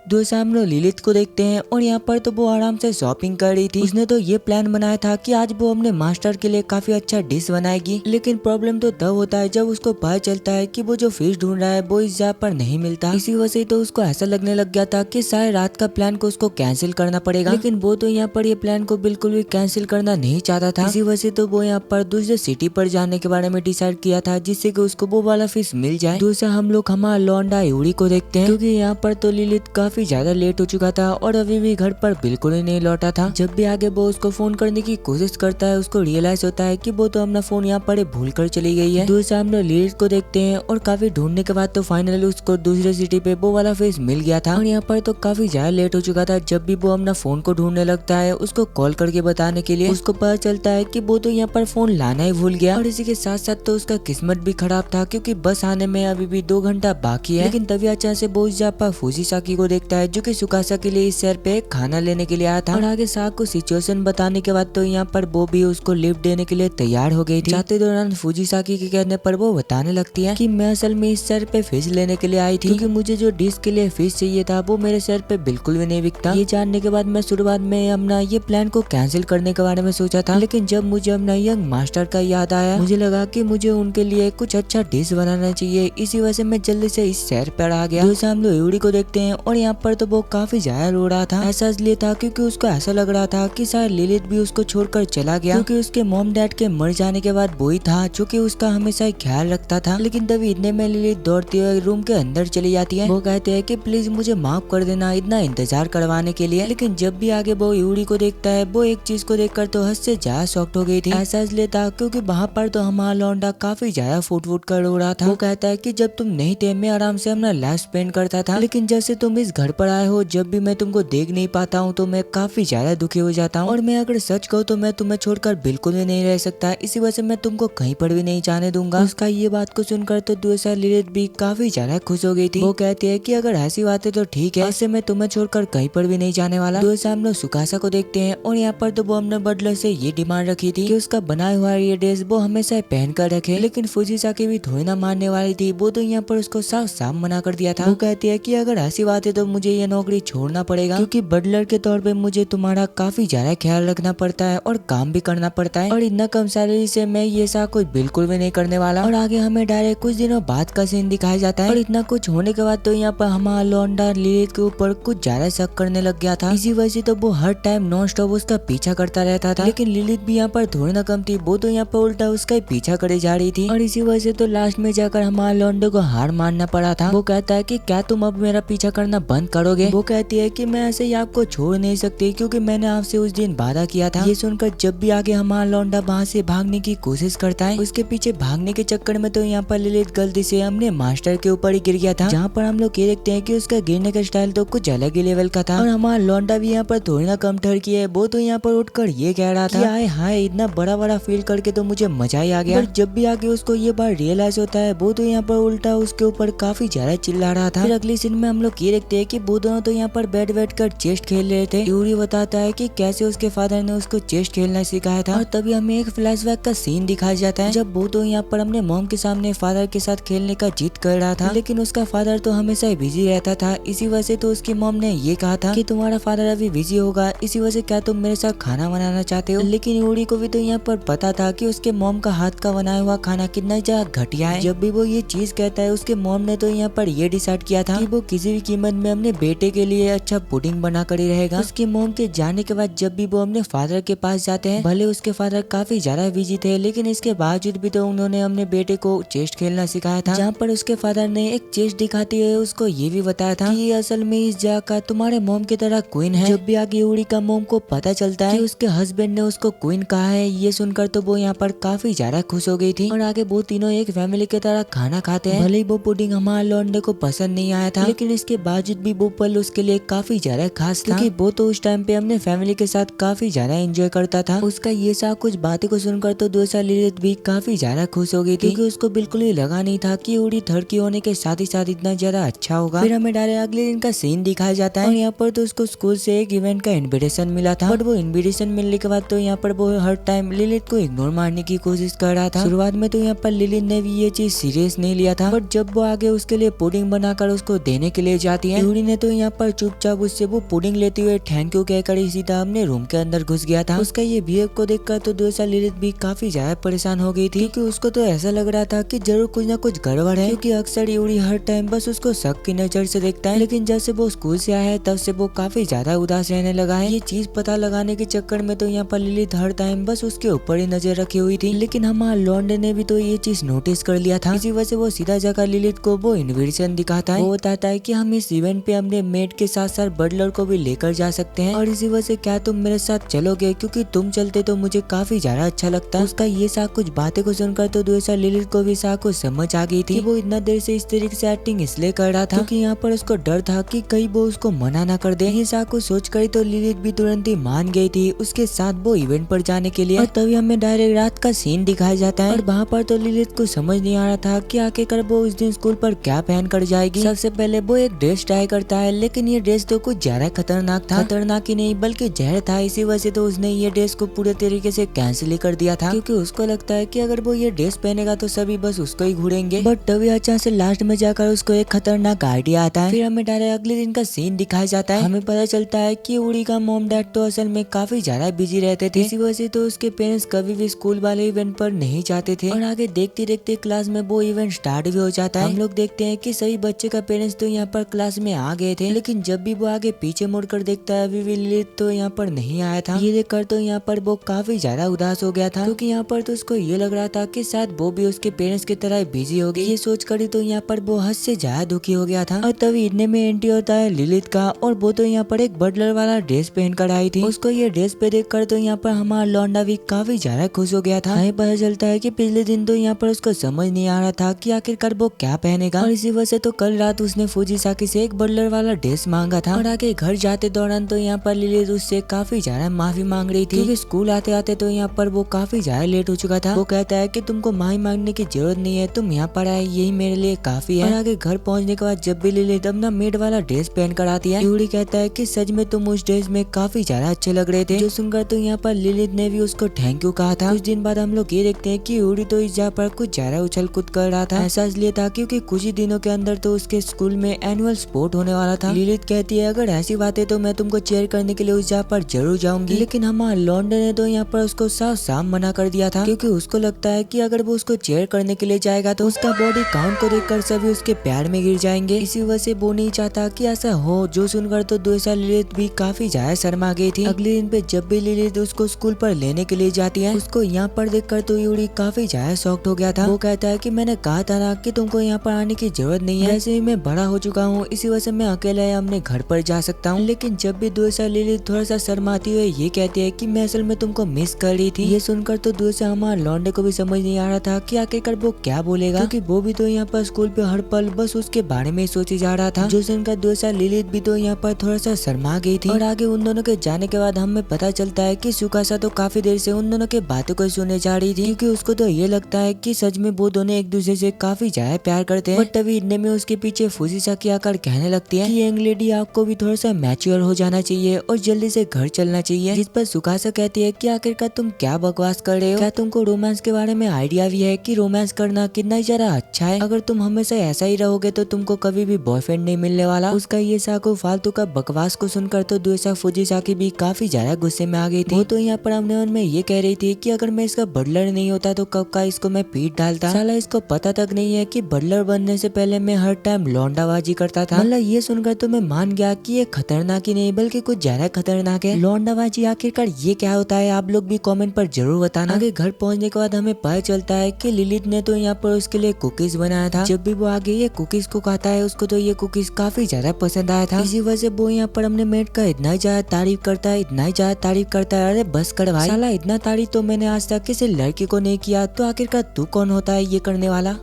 दूसरा हम लोग लिलित को देखते हैं और यहाँ पर तो वो आराम से शॉपिंग कर रही थी। उसने तो ये प्लान बनाया था कि आज वो अपने मास्टर के लिए काफी अच्छा डिश बनाएगी। लेकिन प्रॉब्लम तो तब होता है जब उसको पता चलता है कि वो जो फिश ढूंढ रहा है वो इस जगह पर नहीं मिलता। इसी वजह से तो उसको ऐसा लगने लग गया था कि सारे रात का प्लान को उसको कैंसिल करना पड़ेगा। लेकिन वो तो यहाँ पर ये प्लान को बिल्कुल भी कैंसिल करना नहीं चाहता था। इसी वजह से तो वो यहाँ पर दूसरे सिटी पर जाने के बारे में डिसाइड किया था, जिससे कि उसको वो वाला फिश मिल जाए। दूसरा हम लोग हमारा लौंडा यूरी को देखते हैं, क्योंकि यहाँ पर तो लिलित काफी ज्यादा लेट हो चुका था और अभी भी घर पर बिल्कुल ही नहीं लौटा था। जब भी आगे वो उसको फोन करने की कोशिश करता है, उसको रियलाइज होता है कि वो तो अपना फोन यहाँ पर भूल कर चली गई है। दूसरा हम लोग लिलित को देखते हैं और काफी ढूंढने के बाद तो फाइनली उसको दूसरे सिटी पे वो वाला फेस मिल गया था। और यहाँ पर तो काफी ज्यादा लेट हो चुका था। जब भी वो अपना फोन को ढूंढने लगता है, उसको कॉल करके बताने के लिए, उसको पता चलता है कि वो तो यहाँ पर फोन लाना ही भूल गया। और इसी के साथ साथ तो उसका किस्मत भी खराब था, क्योंकि बस आने में अभी भी 2 घंटा बाकी है। लेकिन तभी अचानक से वो उस जगह पर फुजीसाकी को देखता है, जो कि सुकासा के लिए इस शहर पे खाना लेने के लिए आया था। और आगे साक को सिचुएशन बताने के बाद तो यहाँ पर वो भी उसको लिफ्ट देने के लिए तैयार हो गई थी। जाते दौरान फुजीसाकी के कहने पर वो बताने लगती है कि मैं असल में इस शहर पे फिश लेने के लिए आई थी, क्योंकि मुझे जो डिश के लिए फिश चाहिए था वो मेरे शहर पे बिल्कुल भी नहीं बिकता। ये जानने के बाद मैं शुरुआत में अपना ये प्लान को कैंसिल करने के बारे में सोचा था, लेकिन जब मुझे अपना यंग मास्टर का याद आया, मुझे लगा कि मुझे उनके लिए कुछ अच्छा डिश बनाना चाहिए। इसी वजह से मैं जल्दी से इस शहर पर आ गया। दूसरा हम लोग यूरी को देखते हैं और यहाँ पर तो वो काफी ज्यादा रो रहा था। ऐसा इसलिए था क्योंकि उसको ऐसा लग रहा था कि शायद लिलित भी उसको छोड़कर चला गया, क्योंकि उसके मॉम डैड के मर जाने के बाद वही था जो कि उसका हमेशा ही ख्याल रखता था। लेकिन तभी इतने में लिलित दौड़ती हुई रूम के अंदर चली जाती है। वो कहते हैं कि प्लीज मुझे माफ कर देना इतना इंतजार करवाने के लिए। लेकिन जब भी आगे वो यूरी को देखता है, वो एक चीज को देखकर तो हद से ज्यादा शॉक्ड हो गई थी। ऐसा इसलिए था क्योंकि वहाँ पर तो हमारा लौंडा काफी ज्यादा फुट फुट कर रो रहा था। वो कहता है कि जब तुम नहीं थे मैं आराम से अपना लाइफ स्पेंड करता था, लेकिन जैसे तुम इस घर पर आए हो, जब भी मैं तुमको देख नहीं पाता हूँ तो मैं काफी ज्यादा दुखी हो जाता हूँ। और मैं अगर सच कहूँ तो मैं तुम्हें छोड़कर बिल्कुल भी नहीं रह सकता, इसी वजह से मैं तुमको कहीं पर भी नहीं जाने दूंगा। उसका ये बात को सुनकर तो दूसरा लिलित भी काफी ज्यादा खुश हो गई थी। वो कहती है कि अगर ऐसी बात है तो ठीक है, ऐसे मैं तुम्हें छोड़कर कहीं पर भी नहीं जाने वाला। दूसरा हम लोग सुकासा को देखते हैं और यहाँ पर तो वो अपने बटलर से ये डिमांड रखी थी कि उसका बनाया हुआ ये ड्रेस वो हमेशा पहन कर रखे। लेकिन फुजीसाकी भी थोड़ी ना मानने वाली थी। वो तो यहाँ पर उसको साफ साफ मना कर दिया था। वो कहती है कि अगर ऐसी बात है तो मुझे ये नौकरी छोड़ना पड़ेगा, क्योंकि बटलर के तौर पे मुझे तुम्हारा काफी ज्यादा ख्याल रखना पड़ता है और काम भी करना पड़ता है, और इतना कम सैलरी से मैं ये सब कुछ बिल्कुल भी नहीं करने वाला। और आगे हमें डायरेक्ट कुछ दिनों बाद का सीन दिखाया जाता है। और इतना कुछ होने के बाद तो यहाँ पर हमारा लौंडा लिलित के ऊपर कुछ ज्यादा शक करने लग गया था। इसी वजह से तो वो हर टाइम नॉन स्टॉप उसका पीछा करता रहता था। लेकिन लिलित भी यहाँ पर थोड़ी ना कम थी, वो तो यहाँ पर उल्टा उसका पीछा करे जा रही थी। और इसी वजह से तो लास्ट में जाकर हमारे लौंडे को हार मानना पड़ा था। वो कहता है कि क्या तुम अब मेरा पीछा करना बंद करोगे? वो कहती है कि मैं ऐसे ही आपको छोड़ नहीं सकती, क्योंकि मैंने आपसे उस दिन वादा किया था। ये सुनकर जब भी आगे हमारा लौंडा वहाँ से भागने की कोशिश करता है, उसके पीछे भागने के चक्कर में तो यहाँ पर लिलित गलती से अपने मास्टर के ऊपर ही गिर गया था। जहाँ पर हम लोग ये देखते हैं कि उसका गिरने का स्टाइल तो कुछ अलग ही लेवल का था। और हमारा लौंडा भी यहाँ पर थोड़ी ना कम ठहर की है। वो तो यहाँ पर उठकर ये कह रहा था, हाय हाय इतना बड़ा बड़ा फील करके तो मुझे मजा ही आ गया। पर जब भी आगे उसको ये बात रियलाइज होता है, वो तो यहाँ पर उल्टा उसके ऊपर काफी ज्यादा चिल्ला रहा था। फिर अगली सीन में हम लोग ये देखते हैं कि वो दोनों तो यहाँ पर बैठ कर चेस्ट खेल रहे थे। यूरी बताता है कि कैसे उसके फादर ने उसको चेस्ट खेलना सिखाया था। और तभी हमें एक फ्लैशबैक का सीन दिखाया जाता है, जब वो तो यहाँ पर अपने मॉम के सामने फादर के साथ खेलने का जिद कर रहा था। लेकिन उसका फादर तो हमेशा ही बिजी रहता था। इसी वजह से तो उसकी मॉम ने ये कहा था कि तुम्हारा फादर अभी बिजी होगा, इसी वजह से क्या तुम मेरे साथ खाना बनाना चाहते हो? लेकिन यूरी को भी तो यहाँ पर पता था कि उसके मॉम का हाथ का बनाया हुआ खाना कितना ज्यादा घटिया है। जब भी वो ये चीज कहता है, उसके मॉम ने तो यहाँ पर ये डिसाइड किया था कि वो किसी भी कीमत में अपने बेटे के लिए अच्छा पुडिंग बना कर ही रहेगा। उसकी मॉम के जाने के बाद जब भी वो अपने फादर के पास जाते हैं, भले उसके फादर काफी ज्यादा बिजी थे, लेकिन इसके बावजूद भी तो उन्होंने अपने बेटे को चेस्ट खेलना सिखाया था, जहाँ पर उसके फादर ने एक चेस्ट दिखाते हुए उसको ये भी बताया था कि ये असल में इस जगह का तुम्हारे मॉम की तरह क्वीन है। जब भी आगे यूरी का मॉम को पता चलता है कि उसके हस्बैंड ने उसको क्वीन कहा है, ये सुनकर तो वो यहाँ पर काफी ज्यादा खुश हो गई थी और आगे वो तीनों एक फैमिली की तरह खाना खाते हैं। भले ही वो पुडिंग हमारे लौंडे को पसंद नहीं आया था, लेकिन इसके बावजूद भी वो पल उसके लिए काफी ज्यादा खास था, क्योंकि वो तो उस टाइम पे अपने फैमिली के साथ काफी ज्यादा एंजॉय करता था। उसका ये सब कुछ बातें को सुनकर तो दूसरा लिलित भी काफी ज्यादा खुश हो गई थी, क्योंकि उसको बिल्कुल ही लगा नहीं था कि यूरी थर्ड की होने के साथ ही साथ इतना ज्यादा अच्छा होगा। फिर हमें डायरेक्ट अगले दिन का सीन दिखाया जाता है और यहाँ पर तो उसको स्कूल से एक इवेंट का इन्विटेशन मिला था, बट वो इन्विटेशन मिलने के बाद तो यहाँ पर वो हर टाइम लिलित को इग्नोर मारने की कोशिश कर रहा था। शुरुआत में तो यहाँ पर लिलित ने भी ये चीज सीरियस नहीं लिया था, बट जब वो आगे उसके लिए पुडिंग बनाकर उसको देने के लिए जाती है, यूरी ने तो यहाँ पर चुपचाप उससे वो पुडिंग लेते हुए थैंक यू कहकर ही सीधा अपने रूम के अंदर घुस गया था। उसका ये बिहेव को देखकर तो दूसरा लिलित भी काफी ज्यादा परेशान हो गई थी, क्योंकि उसको तो ऐसा लग रहा था कि जरूर कुछ ना कुछ गड़बड़ है, क्योंकि अक्सर यूरी हर टाइम बस उसको शक की नजर से देखता है, लेकिन जब से वो स्कूल से आया है तब से वो काफी ज्यादा उदास रहने लगा है। ये चीज पता लगाने के चक्कर में तो यहाँ पर लिलित हर टाइम बस उसके ऊपर ही नजर रखी हुई थी, लेकिन हमारे लॉन्डे ने भी तो ये चीज नोटिस कर लिया था। इसी वजह से वो सीधा जाकर लिलित को वो इन्विटेशन दिखाता है। वो बताता है कि हम इस इवेंट पे अपने मेड के साथ साथ बटलर को भी लेकर जा सकते हैं, और इसी वजह से क्या तुम मेरे साथ चलोगे, क्योंकि तुम चलते तो मुझे काफी ज्यादा अच्छा लगता है। उसका ये सा कुछ बातें को सुनकर तो दूसरा लिलित को भी सा कुछ समझ आ गई थी कि वो इतना देर से इस तरीके से एक्टिंग इसलिए कर रहा था क्योंकि यहाँ पर उसको डर था कि कहीं वो उसको मना ना कर दे। ये सा कुछ सोच कर तो लिलित भी तुरंत ही मान गई थी उसके साथ वो इवेंट पर जाने के लिए। और तभी हमें डायरेक्ट रात का सीन दिखाया जाता है और वहाँ पर तो लिलित को समझ नहीं आ रहा था कि आखिरकार वो उस दिन स्कूल पर क्या पहन कर जाएगी। सबसे पहले वो एक ड्रेस ट्राई करता है, लेकिन ये ड्रेस तो कुछ ज्यादा खतरनाक था। खतरनाक ही नहीं बल्कि जहर था। इसी वजह से तो उसने ये ड्रेस को पूरे तरीके से कैंसिल ही कर दिया था, क्योंकि उसको लगता है कि अगर वो ये ड्रेस पहनेगा तो सभी बस उसको ही घूरेंगे। बट तभी अचानक से लास्ट में जाकर उसको एक खतरनाक आइडिया आता है। फिर हमें डायरेक्ट अगले दिन का सीन दिखाया जाता है। हमें पता चलता है कि यूरी का मॉम डैड तो असल में काफी ज्यादा बिजी रहते थे, इसी वजह से तो उसके पेरेंट्स कभी भी स्कूल वाले इवेंट पर नहीं जाते थे। और आगे देखते देखते क्लास में वो इवेंट स्टार्ट भी हो जाता है। हम लोग देखते हैं कि सभी बच्चे का पेरेंट्स तो यहाँ पर क्लास में आ गए थे, लेकिन जब भी वो आगे पीछे मुड़कर देखता है अभी भी लिलित तो यहाँ पर नहीं आया था। ये देखकर तो यहाँ पर वो काफी ज्यादा उदास हो गया था, क्योंकि यहाँ पर तो उसको ये लग रहा था कि शायद वो भी उसके पेरेंट्स की तरह बिजी हो गई। ये सोच कर ही तो यहाँ पर वो हद से ज्यादा दुखी हो गया था। और तभी इतने में एंट्री होता है लिलित का, और वो तो यहाँ पर एक बटलर वाला ड्रेस पहन कर आई थी। उसको ये ड्रेस पे देख कर तो यहाँ पर हमारा लौंडा भी काफी ज्यादा खुश हो गया था। हमें पता चलता है कि पिछले दिन तो यहाँ पर उसको समझ नहीं आ रहा था कि आखिरकार वो क्या पहनेगा, और इसी वजह से तो कल रात उसने फुजीसाकी से एक बटलर वाला ड्रेस मांगा था। और आगे घर जाते दौरान तो यहाँ पर लिलित उससे काफी ज्यादा माफी मांग रही थी, क्योंकि स्कूल आते आते तो यहाँ पर वो काफी ज्यादा लेट हो चुका था। वो कहता है कि तुमको माफी मांगने की जरूरत नहीं है, तुम यहाँ पर आए यही मेरे लिए काफी है। और आगे घर पहुँचने के बाद जब भी लिलित अपना मेड वाला ड्रेस पहन कर आती है, यूरी कहता है कि सच में तुम उस ड्रेस में काफी ज्यादा अच्छे लग रहे थे। जो सुनकर तो यहाँ पर लिलित ने भी उसको थैंक यू कहा था। कुछ दिन बाद हम लोग ये देखते हैं कि यूरी तो इस जगह पर कुछ ज्यादा उछल कूद कर रहा था। ऐसा इसलिए था क्योंकि कुछ ही दिनों के अंदर तो उसके स्कूल में एनुअल स्पोर्ट होने वाला था। लिलित कहती है अगर ऐसी बात है तो मैं तुमको चेयर करने के लिए उस जगह पर जरूर जाऊंगी, लेकिन हमारे लॉन्डे ने तो यहाँ पर उसको साफ साफ मना कर दिया था, क्योंकि उसको लगता है कि अगर वो उसको चेयर करने के लिए जाएगा तो उसका बॉडी काउंट को देखकर सभी उसके प्यार में गिर जाएंगे। इसी वजह से वो नहीं चाहता कि ऐसा हो। जो सुनकर तो दूसरा लिलित भी काफी ज्यादा शर्मा गई थी। अगले दिन पे जब भी लिलित उसको स्कूल पर लेने के लिए जाती है, उसको यहाँ पर देखकर तो यूरी काफी ज्यादा शॉक्ड हो गया था। वो कहता है कि मैंने कहा था ना कि तुमको यहाँ पर आने की जरूरत नहीं है, ऐसे ही मैं बड़ा हो चुका हूँ, इसी वजह से मैं अकेला अपने घर पर जा सकता हूँ। लेकिन जब भी दूसरा लिलित थोड़ा सा शर्माती हुए ये कहती है कि मैं असल में तुमको मिस कर रही थी। ये सुनकर तो दूसरा हमारे लौंडे को भी समझ नहीं आ रहा था कि आखिरकार वो क्या बोलेगा, क्योंकि वो भी तो यहाँ पर स्कूल पे हर पल बस उसके बारे में सोची जा रहा था। जो सुनकर दूसरा लिलित भी तो यहाँ पर थोड़ा सा शर्मा गई थी। और आगे उन दोनों के जाने के बाद हमें पता चलता है कि सुकासा तो काफी देर से उन दोनों के बातों को सुने जा रही थी, क्योंकि उसको तो ये लगता है कि सच में वो दोनों एक दूसरे से काफी ज्यादा प्यार करते हैं। बट तभी इतने में उसके पीछे फुजीसाकी आकर कहने लगती है कि यंग लेडी आपको भी थोड़ा सा मैच्योर हो जाना चाहिए और जल्दी से घर चलना चाहिए। जिस पर सुकासा कहती है कि आखिरकार तुम क्या बकवास कर रहे हो, क्या तुमको रोमांस के बारे में आइडिया भी है कि रोमांस करना कितना ही ज्यादा अच्छा है। अगर तुम हमेशा ऐसा ही रहोगे तो तुमको कभी भी बॉयफ्रेंड नहीं मिलने वाला। उसका ये साको फालतू का बकवास को सुनकर तो दूसरा फुजीसाकी भी काफी ज्यादा गुस्से में आ गई थी। वो तो यहाँ पर अपने मन में ये कह रही थी कि अगर मैं इसका बटलर नहीं होता तो कब का इसको मैं पीट डालता। साला इसको पता तक नहीं है कि बटलर बनने से पहले मैं हर टाइम लौंडाबाजी करता था। मतलब ये सुनकर तो मैं मान गया कि ये खतरनाक ही नहीं बल्कि कुछ ज्यादा खतरनाक है। लौंडाबाजी आखिरकार ये क्या होता है, आप लोग भी कमेंट पर जरूर बताना। आगे घर पहुंचने के बाद हमें पता चलता है कि लिलित ने तो यहाँ पर उसके लिए कुकीज बनाया था। जब भी वो आगे ये कुकीज को खाता है उसको तो ये कुकीज काफी ज्यादा पसंद आया था। इसी वजह से वो यहाँ पर अपने मेट का इतना ज्यादा तारीफ करता है, इतना ज्यादा तारीफ करता है। अरे बस कर भाई, साला इतना तारीफ तो मैंने आज तक किसी लड़की को नहीं किया, तो आखिरकार तू कौन होता है ये करने वाला।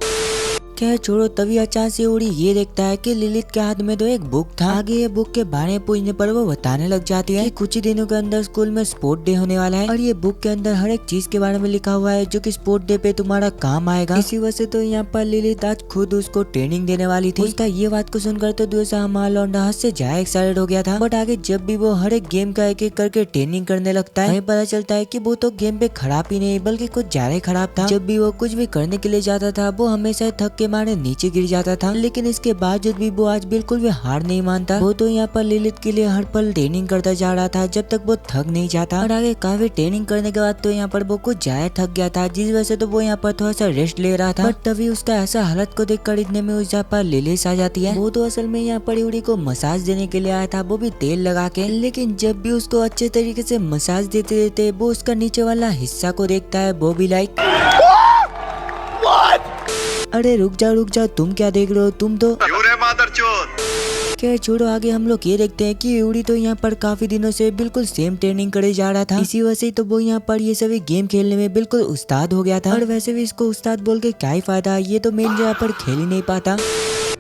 क्या छोड़ो, तभी अचानक से उड़ी ये देखता है कि लिलित के हाथ में तो एक बुक था। आगे ये बुक के बारे में पूछने पर वो बताने लग जाती है कि कुछ ही दिनों के अंदर स्कूल में स्पोर्ट डे होने वाला है और ये बुक के अंदर हर एक चीज के बारे में लिखा हुआ है जो कि स्पोर्ट डे पे तुम्हारा काम आएगा। इसी वजह से तो यहाँ पर लिलित आज खुद उसको ट्रेनिंग देने वाली थी। उसका ये बात को सुनकर तो दूसरा हमारा लौंडा हद से ज्यादा एक्साइटेड हो गया था। बट आगे जब भी वो हर एक गेम का एक एक करके ट्रेनिंग करने लगता है, हमें पता चलता है कि वो तो गेम पे खराब ही नहीं बल्कि कुछ ज्यादा ही खराब था। जब भी वो कुछ भी करने के लिए जाता था वो हमेशा थक के मारे नीचे गिर जाता था, लेकिन इसके बावजूद भी वो आज बिल्कुल भी हार नहीं मानता। वो तो यहाँ पर लिलित के लिए हर पल ट्रेनिंग करता जा रहा था जब तक वो थक नहीं जाता। और आगे काफी ट्रेनिंग करने के बाद तो यहाँ पर वो कुछ ज्यादा थक गया था, जिस वजह से तो वो यहाँ पर थोड़ा सा रेस्ट ले रहा था। बट तभी उसका ऐसा हालत को देख कर इतने में उस यहाँ पर लिलित आ जाती है। वो तो असल में यहाँ पर यूरी को मसाज देने के लिए आया था, वो भी तेल लगा के। लेकिन जब भी उसको अच्छे तरीके से मसाज देते देते वो उसका नीचे वाला हिस्सा को देखता है, वो भी लाइक अरे रुक जाओ, तुम क्या देख रहे हो, तुम तो क्या छोड़ो। आगे हम लोग ये देखते हैं कि यूरी तो यहाँ पर काफी दिनों से बिल्कुल सेम ट्रेनिंग करे जा रहा था। इसी वजह से तो वो यहाँ पर ये सभी गेम खेलने में बिल्कुल उस्ताद हो गया था। और वैसे भी इसको उस्ताद बोल के क्या ही फायदा, ये तो मेन जगह पर खेल ही नहीं पाता।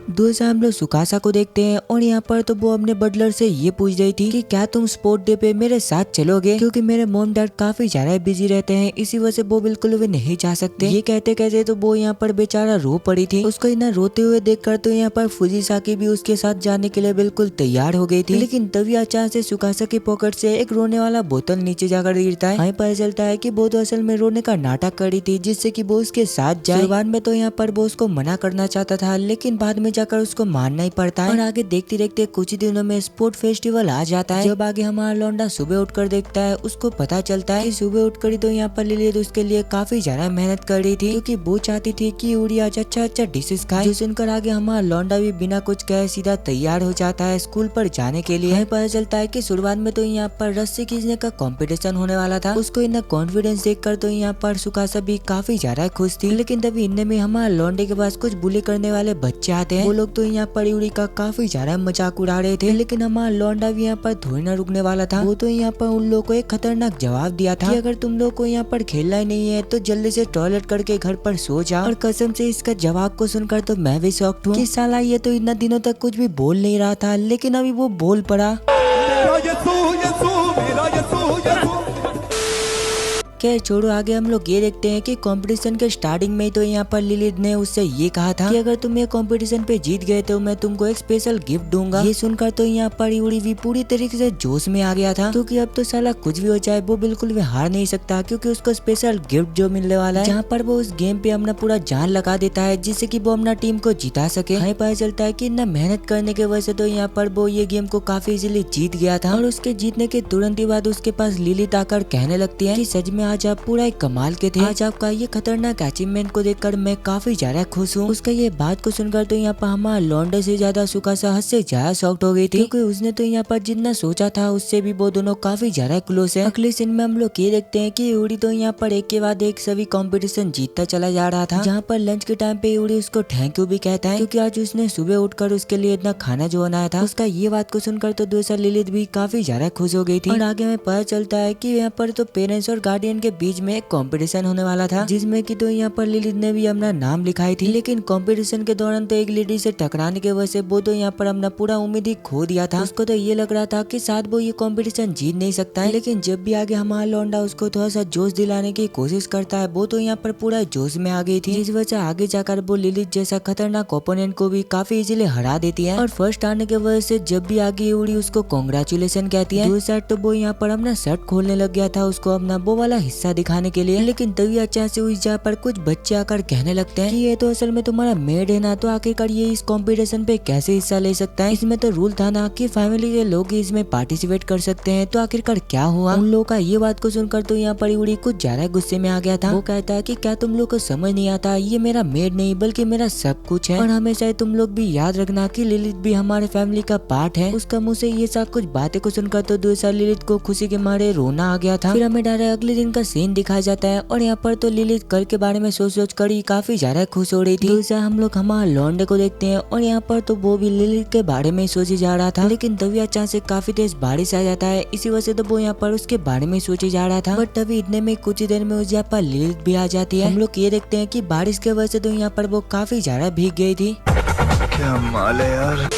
दूसरा हम लोग सुकासा को देखते हैं और यहाँ पर तो वो अपने बटलर से ये पूछ रही थी कि क्या तुम स्पोर्ट डे पे मेरे साथ चलोगे, क्योंकि मेरे मॉम डैड काफी ज्यादा बिजी रहते हैं, इसी वजह से वो बिल्कुल भी नहीं जा सकते। ये कहते कहते तो वो यहाँ पर बेचारा रो पड़ी थी। उसको इतना रोते हुए देखकर तो यहाँ पर फुजीसाकी भी उसके साथ जाने के लिए बिल्कुल तैयार हो गई थी। लेकिन तभी अचानक से सुकासा की पॉकेट से एक रोने वाला बोतल नीचे जाकर गिरता है। हमें पता चलता है कि वो तो असल में रोने का नाटक कर रही थी जिससे कि वो उसके साथ जाए। शुरुआत में तो यहाँ पर वो उसको मना करना चाहता था, लेकिन बाद में जाकर उसको मानना ही पड़ता है। और आगे देखते देखते कुछ ही दिनों में स्पोर्ट फेस्टिवल आ जाता है। जब आगे हमारा लौंडा सुबह उठकर देखता है, उसको पता चलता है कि सुबह उठकर तो यहाँ पर लिलित उसके लिए काफी ज्यादा मेहनत कर रही थी, क्योंकि वो चाहती थी कि यूरी आज अच्छा डिशेस खाए। जो सुनकर आगे हमारा लौंडा भी बिना कुछ कहे सीधा तैयार हो जाता है स्कूल पर जाने के लिए। हमें पता चलता है कि शुरुआत में तो यहाँ पर रस्सी खींचने का कंपटीशन होने वाला था। उसको इतना कॉन्फिडेंस देखकर तो यहाँ पर सुकासा भी काफी ज्यादा खुश थी। लेकिन तभी इनमें में हमारा लौंडे के पास कुछ बुली करने वाले बच्चे आते हैं। वो लोग तो यहाँ पर यूरी का काफी ज्यादा मजाक उड़ा रहे थे, लेकिन हमारा लौंडा भी यहाँ पर थोड़ी ना रुकने वाला था। वो तो यहाँ पर उन लोगों को एक खतरनाक जवाब दिया था कि अगर तुम लोग को यहाँ पर खेलना ही नहीं है तो जल्दी से टॉयलेट करके घर पर सो जाओ। और कसम से इसका जवाब को सुनकर तो मैं भी शॉक्ड हूँ कि साला ये तो इतना दिनों तक कुछ भी बोल नहीं रहा था, लेकिन अभी वो बोल पड़ा। क्या छोड़ो, आगे हम लोग ये देखते हैं कि कंपटीशन के स्टार्टिंग में ही तो यहाँ पर लिलित ने उससे ये कहा था कि अगर तुम ये कंपटीशन पे जीत गए तो मैं तुमको एक स्पेशल गिफ्ट दूंगा। ये सुनकर तो यहाँ पर यूरी भी पूरी तरीके से जोश में आ गया था, क्योंकि अब तो साला कुछ भी हो जाए वो बिल्कुल भी हार नहीं सकता, क्योंकि उसको स्पेशल गिफ्ट जो मिलने वाला है, जहाँ पर वो उस गेम पे अपना पूरा जान लगा देता है जिससे कि वो अपना टीम को जिता सके। हमें पता चलता है कि इतना मेहनत करने की वजह से तो यहाँ पर वो ये गेम को काफी इजीली जीत गया था। और उसके जीतने के तुरंत ही बाद उसके पास लिलित आकर कहने लगती है कि सच में आज आप पूरा एक कमाल के थे। आज आपका ये खतरनाक अचीवमेंट को देखकर मैं काफी ज्यादा खुश हूँ। उसका ये बात को सुनकर तो यहाँ पर हमारा लौंडे से ज्यादा सुकासा हद से ज्यादा शॉक्ड हो गई थी, क्योंकि उसने तो यहाँ पर जितना सोचा था उससे भी वो दोनों काफी ज्यादा क्लोज है। अगले सीन में हम लोग ये देखते हैं कि यूरी तो यहाँ पर एक के बाद एक सभी कंपटीशन जीतता चला जा रहा था, जहाँ पर लंच के टाइम पे यूरी उसको थैंक यू भी कहता है, क्योंकि आज उसने सुबह उठकर उसके लिए इतना खाना जो बनाया था। उसका ये बात को सुनकर तो दूसरा लिलित भी काफी ज्यादा खुश हो गई थी। और आगे हमें पता चलता है कि यहाँ पर तो पेरेंट्स और गार्डियन के बीच में एक कॉम्पिटिशन होने वाला था, जिसमें कि तो यहाँ पर लिलित ने भी अपना नाम लिखाई थी। लेकिन कंपटीशन के दौरान तो एक लेडी से टकराने की वजह से वो तो यहाँ पर अपना पूरा उम्मीद ही खो दिया था। उसको तो ये लग रहा था कि शायद वो ये कंपटीशन जीत नहीं सकता है। लेकिन जब भी आगे हमारा लौंडा उसको थोड़ा सा जोश दिलाने की कोशिश करता है, वो तो यहाँ पर पूरा जोश में आ गई थी, जिस वजह से आगे जाकर वो लिलित जैसा खतरनाक ओपोनेंट को भी काफी इजीली हरा देती है। और फर्स्ट आने की वजह से जब भी आगे यूरी उसको कांग्रेचुलेशन कहती है, दूसरी साइड तो वो यहाँ पर अपना शर्ट खोलने लग गया था, उसको अपना वो वाला हिस्सा दिखाने के लिए। लेकिन तभी अचानक से उस जगह पर कुछ बच्चे आकर कहने लगते हैं कि ये तो असल में तुम्हारा मेड है ना, तो आखिरकार ये इस कंपटीशन पे कैसे हिस्सा ले सकता है? इसमें तो रूल था ना कि फैमिली के लोग ही इसमें पार्टिसिपेट कर सकते हैं, तो आखिरकार क्या हुआ? उन लोगों का ये बात को सुनकर तो यहाँ पर यूरी कुछ ज्यादा गुस्से में आ गया था। वो कहता है कि क्या तुम लोग को समझ नहीं आता, ये मेरा मेड नहीं बल्कि मेरा सब कुछ है। और हमेशा तुम लोग भी याद रखना कि लिलित भी हमारे फैमिली का पार्ट है। उसका मुंह से ये सब कुछ बातें को सुनकर तो दूसरा लिलित को खुशी के मारे रोना आ गया था। फिर हमें डायरेक्ट अगले दिन का सीन दिखाया जाता है और यहाँ पर तो लिलित कल के बारे में सोच कर ही काफी ज्यादा खुश हो रही थी। दूसरा हम लोग हमारे लौंडे को देखते हैं और यहाँ पर तो वो भी लिलित के बारे में सोचे जा रहा था। लेकिन तभी अचानक से काफी तेज बारिश आ जाता है, इसी वजह से तो वो यहाँ पर उसके बारे में सोचे जा रहा था। बट तभी इतने में कुछ ही देर में उस यहाँ पर लिलित भी आ जाती है। हम लोग ये देखते हैं कि बारिश की वजह से तो यहाँ पर वो काफी ज्यादा भीग गई थी।
क्या माल है यार।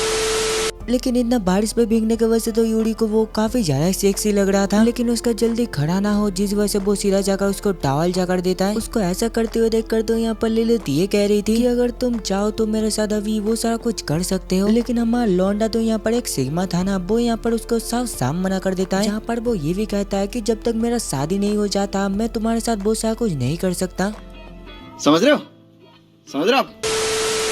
लेकिन इतना बारिश पे भीगने की वजह से तो यूरी को वो काफी ज्यादा सेक्सी लग रहा था। लेकिन उसका जल्दी खड़ा ना हो, जिस वजह से वो सीधा जाकर उसको टॉवल जाकर देता है। उसको ऐसा करते हुए देखकर तो यहाँ पर लिलित ये कह रही थी कि अगर तुम चाहो तो मेरे साथ अभी वो सारा कुछ कर सकते हो। लेकिन हमारा लौंडा तो यहाँ पर एक सिग्मा था ना, वो यहाँ पर उसको साफ साफ मना कर देता है। जहाँ पर वो ये भी कहता है कि जब तक मेरा शादी नहीं हो जाता मैं तुम्हारे साथ वो सारा कुछ नहीं कर सकता।
समझ रहे हो, समझ रहे हो आप?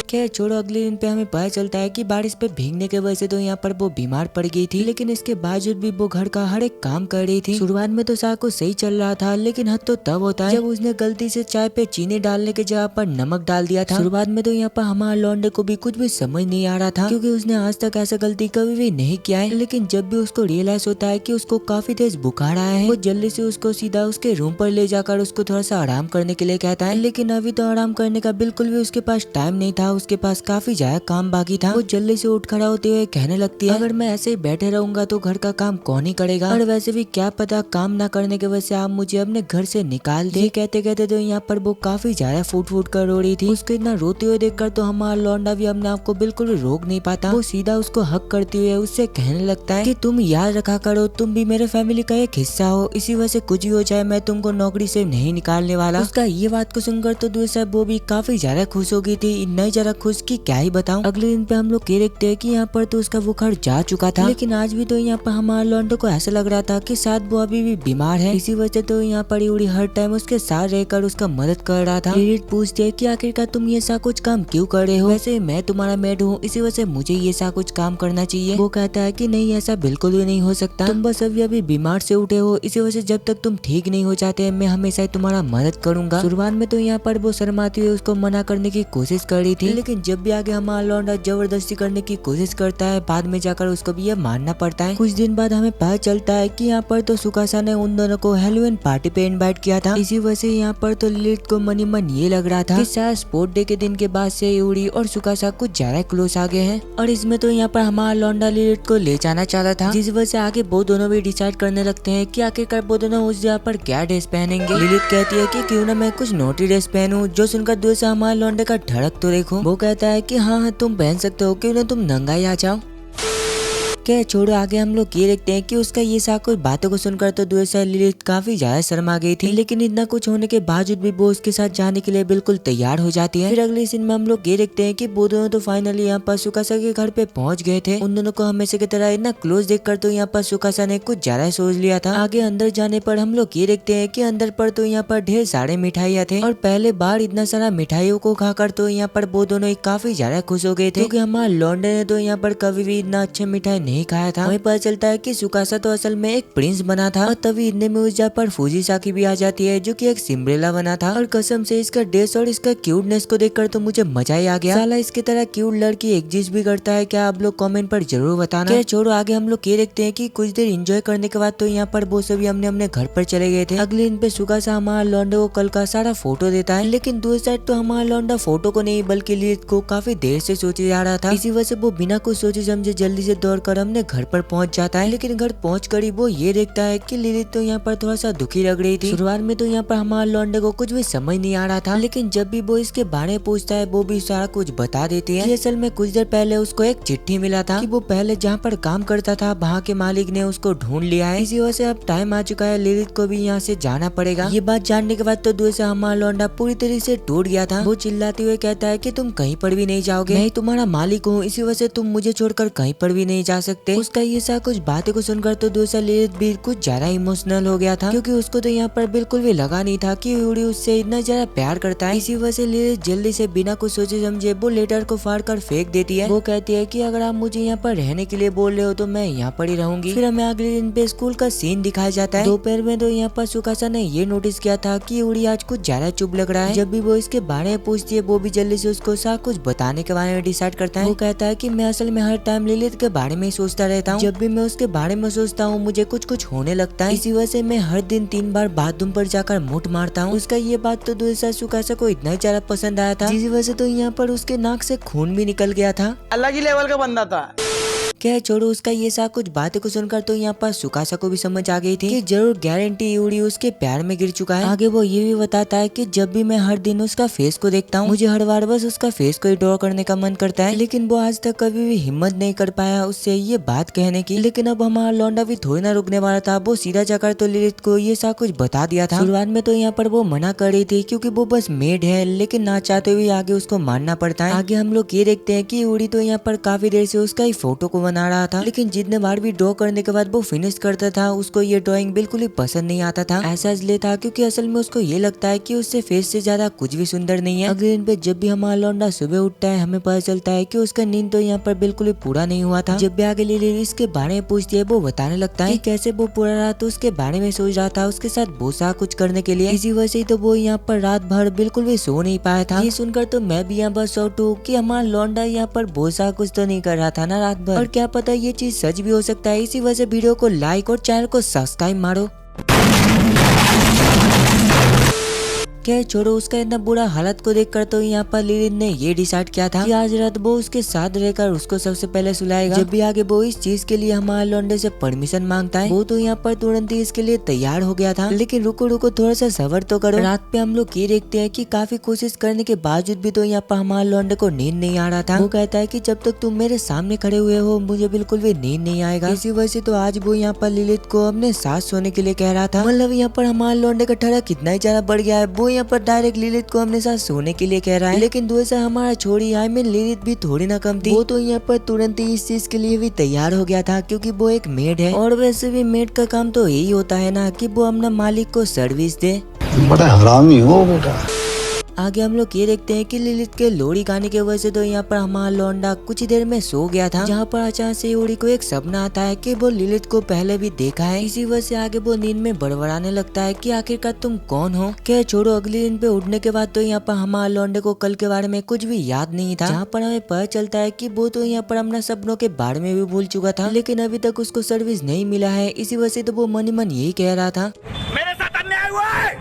खैर छोड़ो, अगले दिन पे हमें पता चलता है कि बारिश पे भीगने की वजह से तो यहाँ पर वो बीमार पड़ गई थी। लेकिन इसके बावजूद भी वो घर का हर एक काम कर रही थी। शुरुआत में तो सारा कुछ सही चल रहा था, लेकिन हद तो तब होता है जब उसने गलती से चाय पे चीनी डालने के जगह पर नमक डाल दिया था। शुरुआत में तो यहाँ पर हमारे लौंडे को भी कुछ भी समझ नहीं आ रहा था, क्योंकि उसने आज तक ऐसा गलती कभी भी नहीं किया है। लेकिन जब भी उसको रियलाइज होता है कि उसको काफी तेज बुखार आया है, वो जल्दी से उसको सीधा उसके रूम पर ले जाकर उसको थोड़ा सा आराम करने के लिए कहता है। लेकिन अभी तो आराम करने का बिल्कुल भी उसके पास टाइम नहीं था, उसके पास काफी ज्यादा काम बाकी था। वो जल्दी से उठ खड़ा होते हुए कहने लगती है, अगर मैं ऐसे ही बैठे रहूंगा तो घर का काम कौन ही करेगा, और वैसे भी क्या पता काम ना करने की वजह से आप मुझे अपने घर से निकाल दे। कहते कहते तो यहाँ पर वो काफी ज्यादा फूट कर रो रही थी। उसको इतना रोते हुए देखकर तो हमारा लौंडा भी अपने आप को बिल्कुल रोक नहीं पाता। वो सीधा उसको हक करते हुए उससे कहने लगता है कि तुम याद रखा करो, तुम भी मेरे फैमिली का एक हिस्सा हो, इसी वजह से कुछ भी हो जाए मैं तुमको नौकरी से नहीं निकालने वाला। उसका ये बात को सुनकर तो दूसरा वो भी काफी ज्यादा खुश हो गई थी, नहीं ज्यादा खुश की क्या ही बताऊं। अगले दिन पे हम लोग ये देखते हैं कि यहाँ पर तो उसका बुखार जा चुका था, लेकिन आज भी तो यहाँ पर हमारे लौंडे को ऐसा लग रहा था कि शायद वो अभी भी बीमार है। इसी वजह से तो यहाँ पर यूरी हर टाइम उसके साथ रहकर उसका मदद कर रहा था। लिलित पूछती है कि आखिरकार तुम ये सा कुछ काम क्यों कर रहे हो, वैसे मैं तुम्हारा मेड हूँ, इसी वजह से मुझे ये सा कुछ काम करना चाहिए। वो कहता है कि नहीं, ऐसा बिल्कुल भी नहीं हो सकता, तुम बस अभी बीमार से उठे हो, इसी वजह से जब तक तुम ठीक नहीं हो जाते मैं हमेशा तुम्हारा मदद करूंगा। शुरुआत में तो यहाँ पर वो शर्माती हुई उसको मना करने की कोशिश कर रही थी, लेकिन जब भी आगे हमारा लौंडा जबरदस्ती करने की कोशिश करता है, बाद में जाकर उसको भी ये मानना पड़ता है। कुछ दिन बाद हमें पता चलता है कि यहाँ पर तो सुकासा ने उन दोनों को हैलोवीन पार्टी पे इनवाइट किया था। इसी वजह से यहाँ पर तो लिलित को मन ही मन ये लग रहा था कि शायद स्पोर्ट डे के दिन के बाद से यूरी और सुकासा कुछ ज्यादा क्लोज आ गए हैं। और इसमें तो यहाँ पर हमारा लौंडा लिलित को ले जाना चाहता था, जिस वजह से आगे वो दोनों भी डिसाइड करने लगते हैं कि आखिरकार वो दोनों उस जगह पर क्या ड्रेस पहनेंगे। लिलित कहती है कि क्यों ना मैं कुछ नोटी ड्रेस पहनूं, जो सुनकर दूसरे हमारे लौंडे का धड़क तो देखो। वो कहता है कि हाँ तुम पहन सकते हो, क्यों ना तुम नंगा ही आ जाओ। क्या छोड़ो, आगे हम लोग ये देखते हैं कि उसका ये सा कुछ बातों को सुनकर तो दूसरा लिलित काफी ज्यादा शर्मा गई थी, लेकिन इतना कुछ होने के बावजूद भी वो उसके साथ जाने के लिए बिल्कुल तैयार हो जाती है। फिर अगले सीन में हम लोग ये देखते हैं कि वो दोनों तो फाइनली यहाँ पर सुकासा के घर पे पहुंच गए थे। उन दोनों को हमेशा की तरह इतना क्लोज देखकर तो यहाँ पर सुकासा ने कुछ ज्यादा सोच लिया था। आगे अंदर जाने पर हम लोग ये देखते हैं कि अंदर पर तो यहाँ पर ढेर सारे मिठाइयाँ थे, और पहले बार इतना सारा मिठाइयों को खाकर तो यहाँ पर वो दोनों काफी ज्यादा खुश हो गए थे, क्योंकि हमारे लौंडे ने तो यहाँ पर कभी भी इतना अच्छा मिठाई नहीं खाया था। हमें पता चलता है कि सुकासा तो असल में एक प्रिंस बना था, और तभी इतने में उस जगह पर फुजीसाकी भी आ जाती है, जो कि एक सिंड्रेला बना था। और कसम से इसका ड्रेस और इसका क्यूटनेस को देखकर तो मुझे मजा ही आ गया। साला इसकी तरह क्यूट लड़की एग्जिस्ट भी करता है क्या? आप लोग कमेंट पर जरूर बताना। क्या छोड़ो, आगे हम लोग ये देखते हैं कि कुछ देर एंजॉय करने के बाद तो यहाँ पर वो सभी हमने अपने घर पर चले गए थे। अगले दिन पे सुकासा हमारा लौंडे को कल का सारा फोटो देता है, लेकिन दूसरी साइड तो हमारा लौंडा फोटो को नहीं बल्कि लिलित को काफी देर से सोचे जा रहा था। इसी वजह से वो बिना कुछ सोचे समझे जल्दी से दौड़कर हमने घर पर पहुंच जाता है। लेकिन घर पहुंचकर ही वो ये देखता है कि लिलित तो यहाँ पर थोड़ा सा दुखी लग रही थी। शुरुआत में तो यहाँ पर हमारे लौंडे को कुछ भी समझ नहीं आ रहा था, लेकिन जब भी वो इसके बारे में पूछता है वो भी सारा कुछ बता देती है कि असल में कुछ देर पहले उसको एक चिट्ठी मिला था कि वो पहले जहाँ पर काम करता था वहाँ के मालिक ने उसको ढूंढ लिया है। इसी वजह से अब टाइम आ चुका है, लिलित को भी यहाँ से जाना पड़ेगा। ये बात जानने के बाद तो दूसरा हमारा लौंडा पूरी तरह से टूट गया था। वो चिल्लाते हुए कहता है कि तुम कहीं पर भी नहीं जाओगे, मैं ही तुम्हारा मालिक हूँ, इसी वजह से तुम मुझे छोड़कर कहीं पर भी नहीं जा सकते। उसका ये सा कुछ बातें को सुनकर तो दूसरा लिलित भी कुछ ज्यादा इमोशनल हो गया था, क्योंकि उसको तो यहाँ पर बिल्कुल भी लगा नहीं था कि यूरी उससे इतना ज्यादा प्यार करता है। इसी वजह से लिलित जल्दी से बिना कुछ सोचे समझे वो लेटर को फाड़ कर फेंक देती है। वो कहती है कि अगर आप मुझे यहाँ पर रहने के लिए बोल रहे हो तो मैं यहाँ पर ही रहूंगी। फिर हमें अगले दिन पे स्कूल का सीन दिखाया जाता है। दोपहर में तो यहाँ पर सुकासा ने ये नोटिस किया था कि यूरी आज कुछ ज्यादा चुप लग रहा है। जब भी वो इसके बारे में पूछती है वो भी जल्दी से उसको सा कुछ बताने के बारे में डिसाइड करता है। वो कहता है कि मैं असल में हर टाइम लिलित के बारे में ही सोचता रहता हूँ। जब भी मैं उसके बारे में सोचता हूँ मुझे कुछ कुछ होने लगता है। इसी वजह से मैं हर दिन 3 बार बाथरूम पर जाकर मुठ मारता हूँ। उसका ये बात तो दूसरा सुकासा को इतना ज्यादा पसंद आया था, जिस वजह से तो यहाँ पर उसके नाक से खून भी निकल गया था।
अलग ही लेवल का बंदा था।
क्या छोड़ो, उसका ये सा कुछ बातें को सुनकर तो यहाँ पर सुकासा को भी समझ आ गई थी कि जरूर गारंटी यूरी उसके प्यार में गिर चुका है। आगे वो ये भी बताता है कि जब भी मैं हर दिन उसका फेस को देखता हूँ मुझे हर बार बस उसका फेस को ही ड्रॉ करने का मन करता है, लेकिन वो आज तक कभी भी हिम्मत नहीं कर पाया उससे ये बात कहने की। लेकिन अब हमारा लौंडा भी थोड़ी ना रुकने वाला था। वो सीधा जाकर तो लिलित को ये सा कुछ बता दिया था। शुरुआत में तो यहाँ पर वो मना कर रही थी क्योंकि वो बस मेड है, लेकिन ना चाहते हुए आगे उसको मानना पड़ता है। आगे हम लोग ये देखते हैं कि यूरी तो यहाँ पर काफी देर से उसका ही फोटो को बना रहा था, लेकिन जितने बार भी ड्रॉ करने के बाद वो फिनिश करता था उसको ये ड्राइंग बिल्कुल ही पसंद नहीं आता था। ऐसा इसलिए था क्योंकि असल में उसको ये लगता है कि उससे फेस से ज्यादा कुछ भी सुंदर नहीं है। अगले दिन पे जब भी हमारा लौंडा सुबह उठता है हमें पता चलता है कि उसका नींद तो यहाँ पर बिल्कुल ही पूरा नहीं हुआ था। जब भी आगे लिली इसके बारे में पूछती है वो बताने लगता है कि कैसे वो पूरा रात उसके बारे में सोच रहा था उसके साथ बोसा कुछ करने के लिए। इसी वजह से तो वो यहाँ पर रात भर बिल्कुल भी सो नहीं पाया था। ये सुनकर तो मैं भी यहाँ पर शॉक्ड हूँ कि हमारा लौंडा यहाँ पर बोसा कुछ तो नहीं कर रहा था ना रात भर, और क्या पता ये चीज सच भी हो सकता है। इसी वजह से वीडियो को लाइक और चैनल को सब्सक्राइब मारो। क्या छोड़ो, उसका इतना बुरा हालत को देखकर तो यहाँ पर लिलित ने ये डिसाइड किया था कि आज रात वो उसके साथ रहकर उसको सबसे पहले सुलाएगा। जब भी आगे वो इस चीज के लिए हमारे लौंडे से परमिशन मांगता है वो तो यहाँ पर तुरंत ही इसके लिए तैयार हो गया था। लेकिन रुको रुको थोड़ा सा सब्र तो करो। रात पे हम लोग ये देखते हैं कि काफी कोशिश करने के बावजूद भी तो यहाँ पर हमारे लौंडे को नींद नहीं आ रहा था। वो कहता है कि जब तक तुम मेरे सामने खड़े हुए हो मुझे बिल्कुल भी नींद नहीं आएगा। इसी वजह से तो आज वो यहाँ पर लिलित को अपने साथ सोने के लिए कह रहा था। मतलब यहाँ पर हमारे लौंडे का ठहरा कितना ही ज्यादा बढ़ गया है। वो यहाँ पर डायरेक्ट लिलित को अपने साथ सोने के लिए कह रहा है। लेकिन दूसरा हमारा छोड़ी आई मीन लिलित भी थोड़ी ना कम थी। वो तो यहाँ पर तुरंत ही इस चीज के लिए भी तैयार हो गया था क्योंकि वो एक मेड है, और वैसे भी मेड का काम तो यही होता है ना कि वो अपना मालिक को सर्विस दे।
बड़ा हरामी हो बेटा।
आगे हम लोग ये देखते हैं कि लिलित के लोरी गाने की वजह से तो यहाँ पर हमारा लौंडा कुछ ही देर में सो गया था, जहाँ पर अचानक से यूरी को एक सपना आता है कि वो लिलित को पहले भी देखा है। इसी वजह से आगे वो नींद में बड़बड़ाने लगता है कि आखिरकार तुम कौन हो। क्या छोड़ो, अगले दिन पे उठने के बाद तो यहाँ पर हमारा लौंडे को कल के बारे में कुछ भी याद नहीं था, जहाँ पर हमें पता चलता है कि वो तो यहाँ पर अपना सपनों के बारे में भी भूल चुका था, लेकिन अभी तक उसको सर्विस नहीं मिला है। इसी वजह से तो वो मन ही मन यही कह रहा था
मेरे साथ अन्याय हुआ है।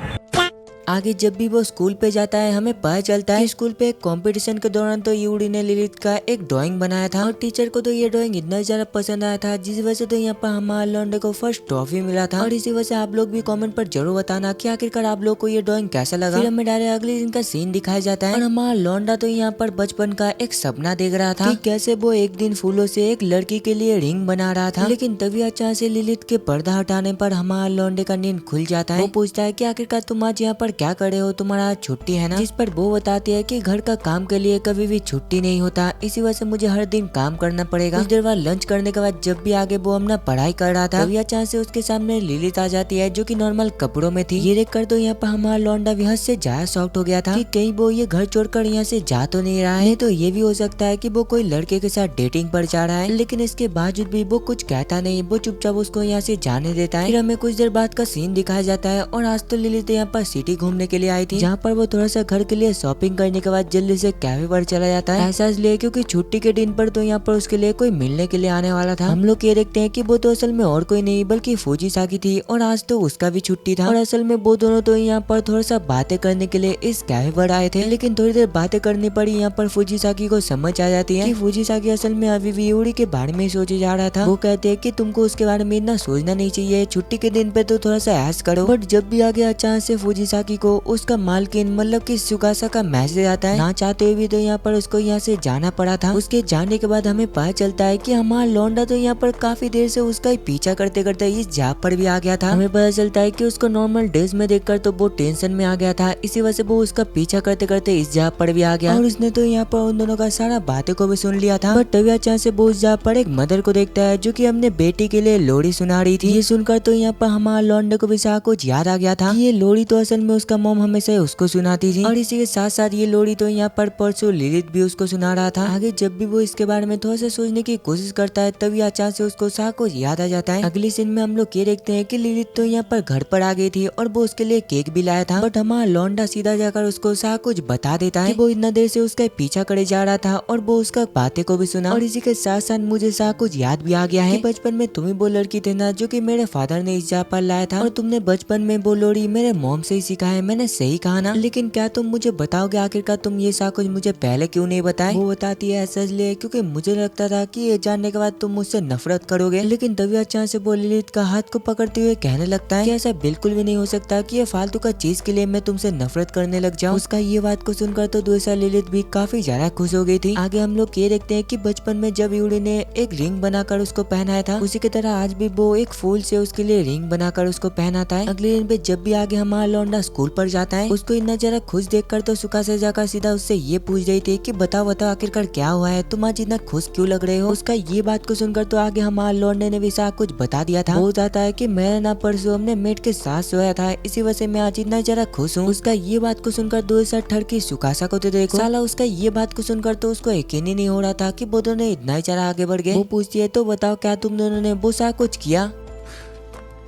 आगे जब भी वो स्कूल पे जाता है हमें पता चलता है स्कूल पे एक कंपटीशन के दौरान तो यूरी ने लिलित का एक ड्राइंग बनाया था, और टीचर को तो ये ड्राइंग इतना ज्यादा पसंद आया था जिस वजह से तो यहाँ पर हमारे लौंडे को फर्स्ट ट्रॉफी मिला था। और इसी वजह से आप लोग भी कमेंट पर जरूर बताना कि आखिरकार आप लोग को ये ड्राइंग कैसा लगा। फिर हमें डायरेक्ट अगले दिन का सीन दिखाया जाता है और हमारा लौंडा तो यहाँ पर बचपन का एक सपना देख रहा था कि कैसे वो एक दिन फूलों से एक लड़की के लिए रिंग बना रहा था। लेकिन तभी अचानक से लिलित के पर्दा हटाने पर हमारा लौंडे का नींद खुल जाता है। वो पूछता है कि आखिरकार तुम आज यहाँ पर क्या कर रहे हो, तुम्हारा आज छुट्टी है ना। जिस पर वो बताती है कि घर का काम के लिए कभी भी छुट्टी नहीं होता, इसी वजह से मुझे हर दिन काम करना पड़ेगा। कुछ देर बाद लंच करने के बाद जब भी आगे वो अपना पढ़ाई कर रहा था तभी अचानक से उसके सामने लिलित आ जाती है जो कि नॉर्मल कपड़ों में थी। ये देखकर तो यहाँ पर हमारा लौंडा भी हद से ज्यादा शॉक्ड हो गया था कि कहीं वो ये घर छोड़कर यहाँ से जा तो नहीं रहा है। तो ये भी हो सकता है कि वो कोई लड़के के साथ डेटिंग पर जा रहा है, लेकिन इसके बावजूद भी वो कुछ कहता नहीं, वो चुपचाप उसको यहाँ से जाने देता है। फिर हमें कुछ देर बाद का सीन दिखाया जाता है और आज तो लिलित यहाँ पर सिटी घूमने के लिए आई थी, जहाँ पर वो थोड़ा सा घर के लिए शॉपिंग करने के बाद जल्दी से कैफे पर चला जाता है। ऐसा इसलिए क्योंकि छुट्टी के दिन पर तो यहाँ पर उसके लिए कोई मिलने के लिए आने वाला था। हम लोग ये देखते हैं कि वो तो असल में और कोई नहीं बल्कि फुजीसाकी थी, और आज तो उसका भी छुट्टी था। और असल में वो दोनों तो यहाँ पर थोड़ा सा बातें करने के लिए इस कैफे पर आए थे, लेकिन थोड़ी देर बातें करनी पड़ी यहाँ पर फुजीसाकी को समझ आ जाती है कि फुजीसाकी असल में अभी भी यूरी के बारे में सोचे जा रहा था। वो कहते हैं कि तुमको उसके बारे में इतना सोचना नहीं चाहिए, छुट्टी के दिन पे तो थोड़ा सा ऐश करो। बट जब भी आगे अचानक से फुजीसाकी को उसका मालकिन मतलब कि सुकासा का मैसेज आता है। ना चाहते हुए भी तो यहाँ पर उसको यहाँ से जाना पड़ा था। उसके जाने के बाद हमें पता चलता है कि हमारा लौंडा तो यहाँ पर काफी देर से उसका ही पीछा करते करते इस जॉब पर भी आ गया था। हमें पता चलता है कि उसको नॉर्मल डेज में देखकर तो वो टेंशन में आ गया था, इसी वजह से वो उसका पीछा करते करते इस जॉब पर भी आ गया और उसने तो यहाँ पर उन दोनों का सारा बातें को भी सुन लिया था। बट तभी अचानक से वो उस जॉब पर एक मदर को देखता है जो कि अपने बेटी के लिए लोरी सुना रही थी। ये सुनकर तो यहाँ पर हमारा लौंडे को भी सारा कुछ याद आ गया था। ये लोरी तो असल में उसका मॉम हमेशा उसको सुनाती थी और इसी के साथ साथ ये लोरी तो यहाँ पर परसों लिलित भी उसको सुना रहा था। आगे जब भी वो इसके बारे में थोड़ा सा सोचने की कोशिश करता है तभी अचानक से उसको सारा कुछ याद आ जाता है। अगली सीन में हम लोग ये देखते हैं कि लिलित तो यहाँ पर घर पर आ गई थी और वो उसके लिए केक भी लाया था। बट हमारा लौंडा सीधा जाकर उसको सारा कुछ बता देता है कि वो इतना देर से उसका पीछा करे जा रहा था और वो उसका बातें को भी सुना। और इसी के साथ साथ मुझे सारा कुछ याद भी आ गया है कि बचपन में तुम ही वो लड़की थे ना जो कि मेरे फादर ने इस जॉब पर लाया था और तुमने बचपन में वो लोरी मेरे मॉम से ही सीखा है। मैंने सही कहा ना? लेकिन क्या तुम मुझे बताओगे आखिरकार तुम ये सारा कुछ मुझे पहले क्यों नहीं बताए? वो बताती है ऐसा इसलिए क्योंकि मुझे लगता था कि ये जानने के बाद तुम मुझसे नफरत करोगे। लेकिन तभी अचानक से वो लिलित का हाथ को पकड़ते हुए कहने लगता है कि ऐसा बिल्कुल भी नहीं हो सकता कि ये फालतू का चीज के लिए मैं तुमसे नफरत करने लग जाऊं। उसका ये बात को सुनकर तो दूसरा लिलित भी काफी ज्यादा खुश हो गई थी। आगे हम लोग ये देखते हैं कि बचपन में जब यूरी ने एक रिंग बनाकर उसको पहनाया था उसी की तरह आज भी वो एक फूल से उसके लिए रिंग बनाकर उसको पहनाता है। अगले दिन पे जब भी आगे हमारा लौंडा स्कूल पर जाता है उसको इतना जरा खुश देखकर तो सुका से जाकर सीधा उससे ये पूछ रही थी कि बताओ आखिरकार क्या हुआ है, तुम आज इतना खुश क्यों लग रहे हो? उसका ये बात को सुनकर तो आगे हमारा लौंडे ने भी सारा कुछ बता दिया था। वो जाता है कि मैंने ना परसों अपने मेट के साथ सोया था इसी वजह से मैं आज इतना जरा खुश हूँ। उसका ये बात को सुनकर दो ठड़की सुकासा को तो देखो साला, उसका ये बात को सुनकर तो उसको यकीन ही नहीं हो रहा था कि वो दोनों इतना ही जरा आगे बढ़ गए। वो पूछती है तो बताओ क्या तुम दोनों ने वो सारा कुछ किया?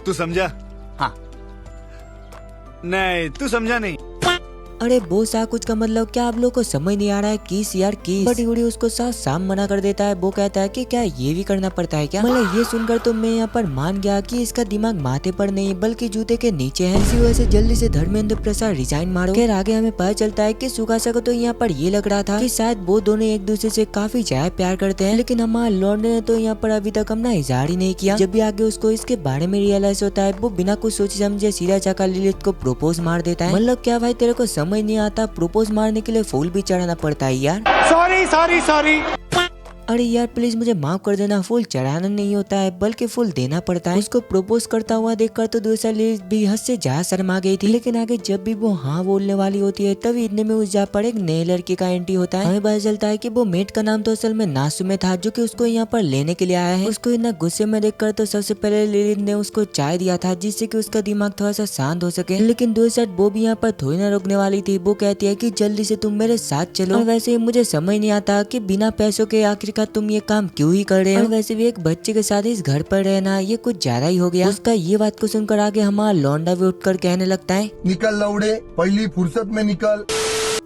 तू समझा? हाँ। नहीं, तू समझा नहीं।
अरे वो सा कुछ का मतलब क्या आप लोग को समझ नहीं आ रहा है? किस यार किस। बट यूरी उसको साफ साफ मना कर देता है। वो कहता है कि क्या ये भी करना पड़ता है क्या? मतलब ये सुनकर तो मैं यहाँ पर मान गया कि इसका दिमाग माथे पर नहीं बल्कि जूते के नीचे है। इसी वजह से जल्दी से धर्मेंद्र प्रसाद रिजाइन मारो। खैर आगे हमें पता चलता है कि सुकासा को तो यहाँ पर ये लग रहा था कि शायद वो दोनों एक दूसरे से काफी ज्यादा प्यार करते हैं, लेकिन हमारा लौंडे ने तो यहाँ पर अभी तक अपना इजहार ही नहीं किया। जब भी आगे उसको इसके बारे में रियलाइज होता है वो बिना कुछ सोचे समझे सीधा जाकर लिलित को प्रपोज मार देता है। मतलब क्या भाई तेरे को समझ नहीं आता प्रपोज मारने के लिए फूल भी चढ़ाना पड़ता है यार?
Sorry sorry sorry.
अरे यार प्लीज मुझे माफ कर देना, फूल चढ़ाना नहीं होता है बल्कि फूल देना पड़ता है। उसको प्रपोज करता हुआ देखकर तो दूसरा लिलित भी हद से ज्यादा शर्मा गई थी। लेकिन आगे जब भी वो हाँ बोलने वाली होती है तभी इतने में उस जा पर एक नए लड़की का एंट्री होता है। हमें पता चलता है कि वो मेट का नाम तो असल में नासुमे था जो कि उसको यहाँ पर लेने के लिए आया है। उसको इतना गुस्से में देखकर तो सबसे पहले लिलित ने उसको चाय दिया था जिससे कि उसका दिमाग थोड़ा सा शांत हो सके। लेकिन दूसरी साइड वो भी यहाँ पर थोड़ी ना रोकने वाली थी। वो कहती है कि जल्दी से तुम मेरे साथ चलो। और वैसे मुझे समझ नहीं आता कि बिना पैसों के आखिरकार तुम ये काम क्यों ही कर रहे हो? और वैसे भी एक बच्चे के साथ इस घर पर रहना ये कुछ ज्यादा ही हो गया। उसका ये बात को सुनकर आगे हमारा लौंडा भी उठकर कहने लगता है
निकल लौड़े, पहली फुर्सत में निकल।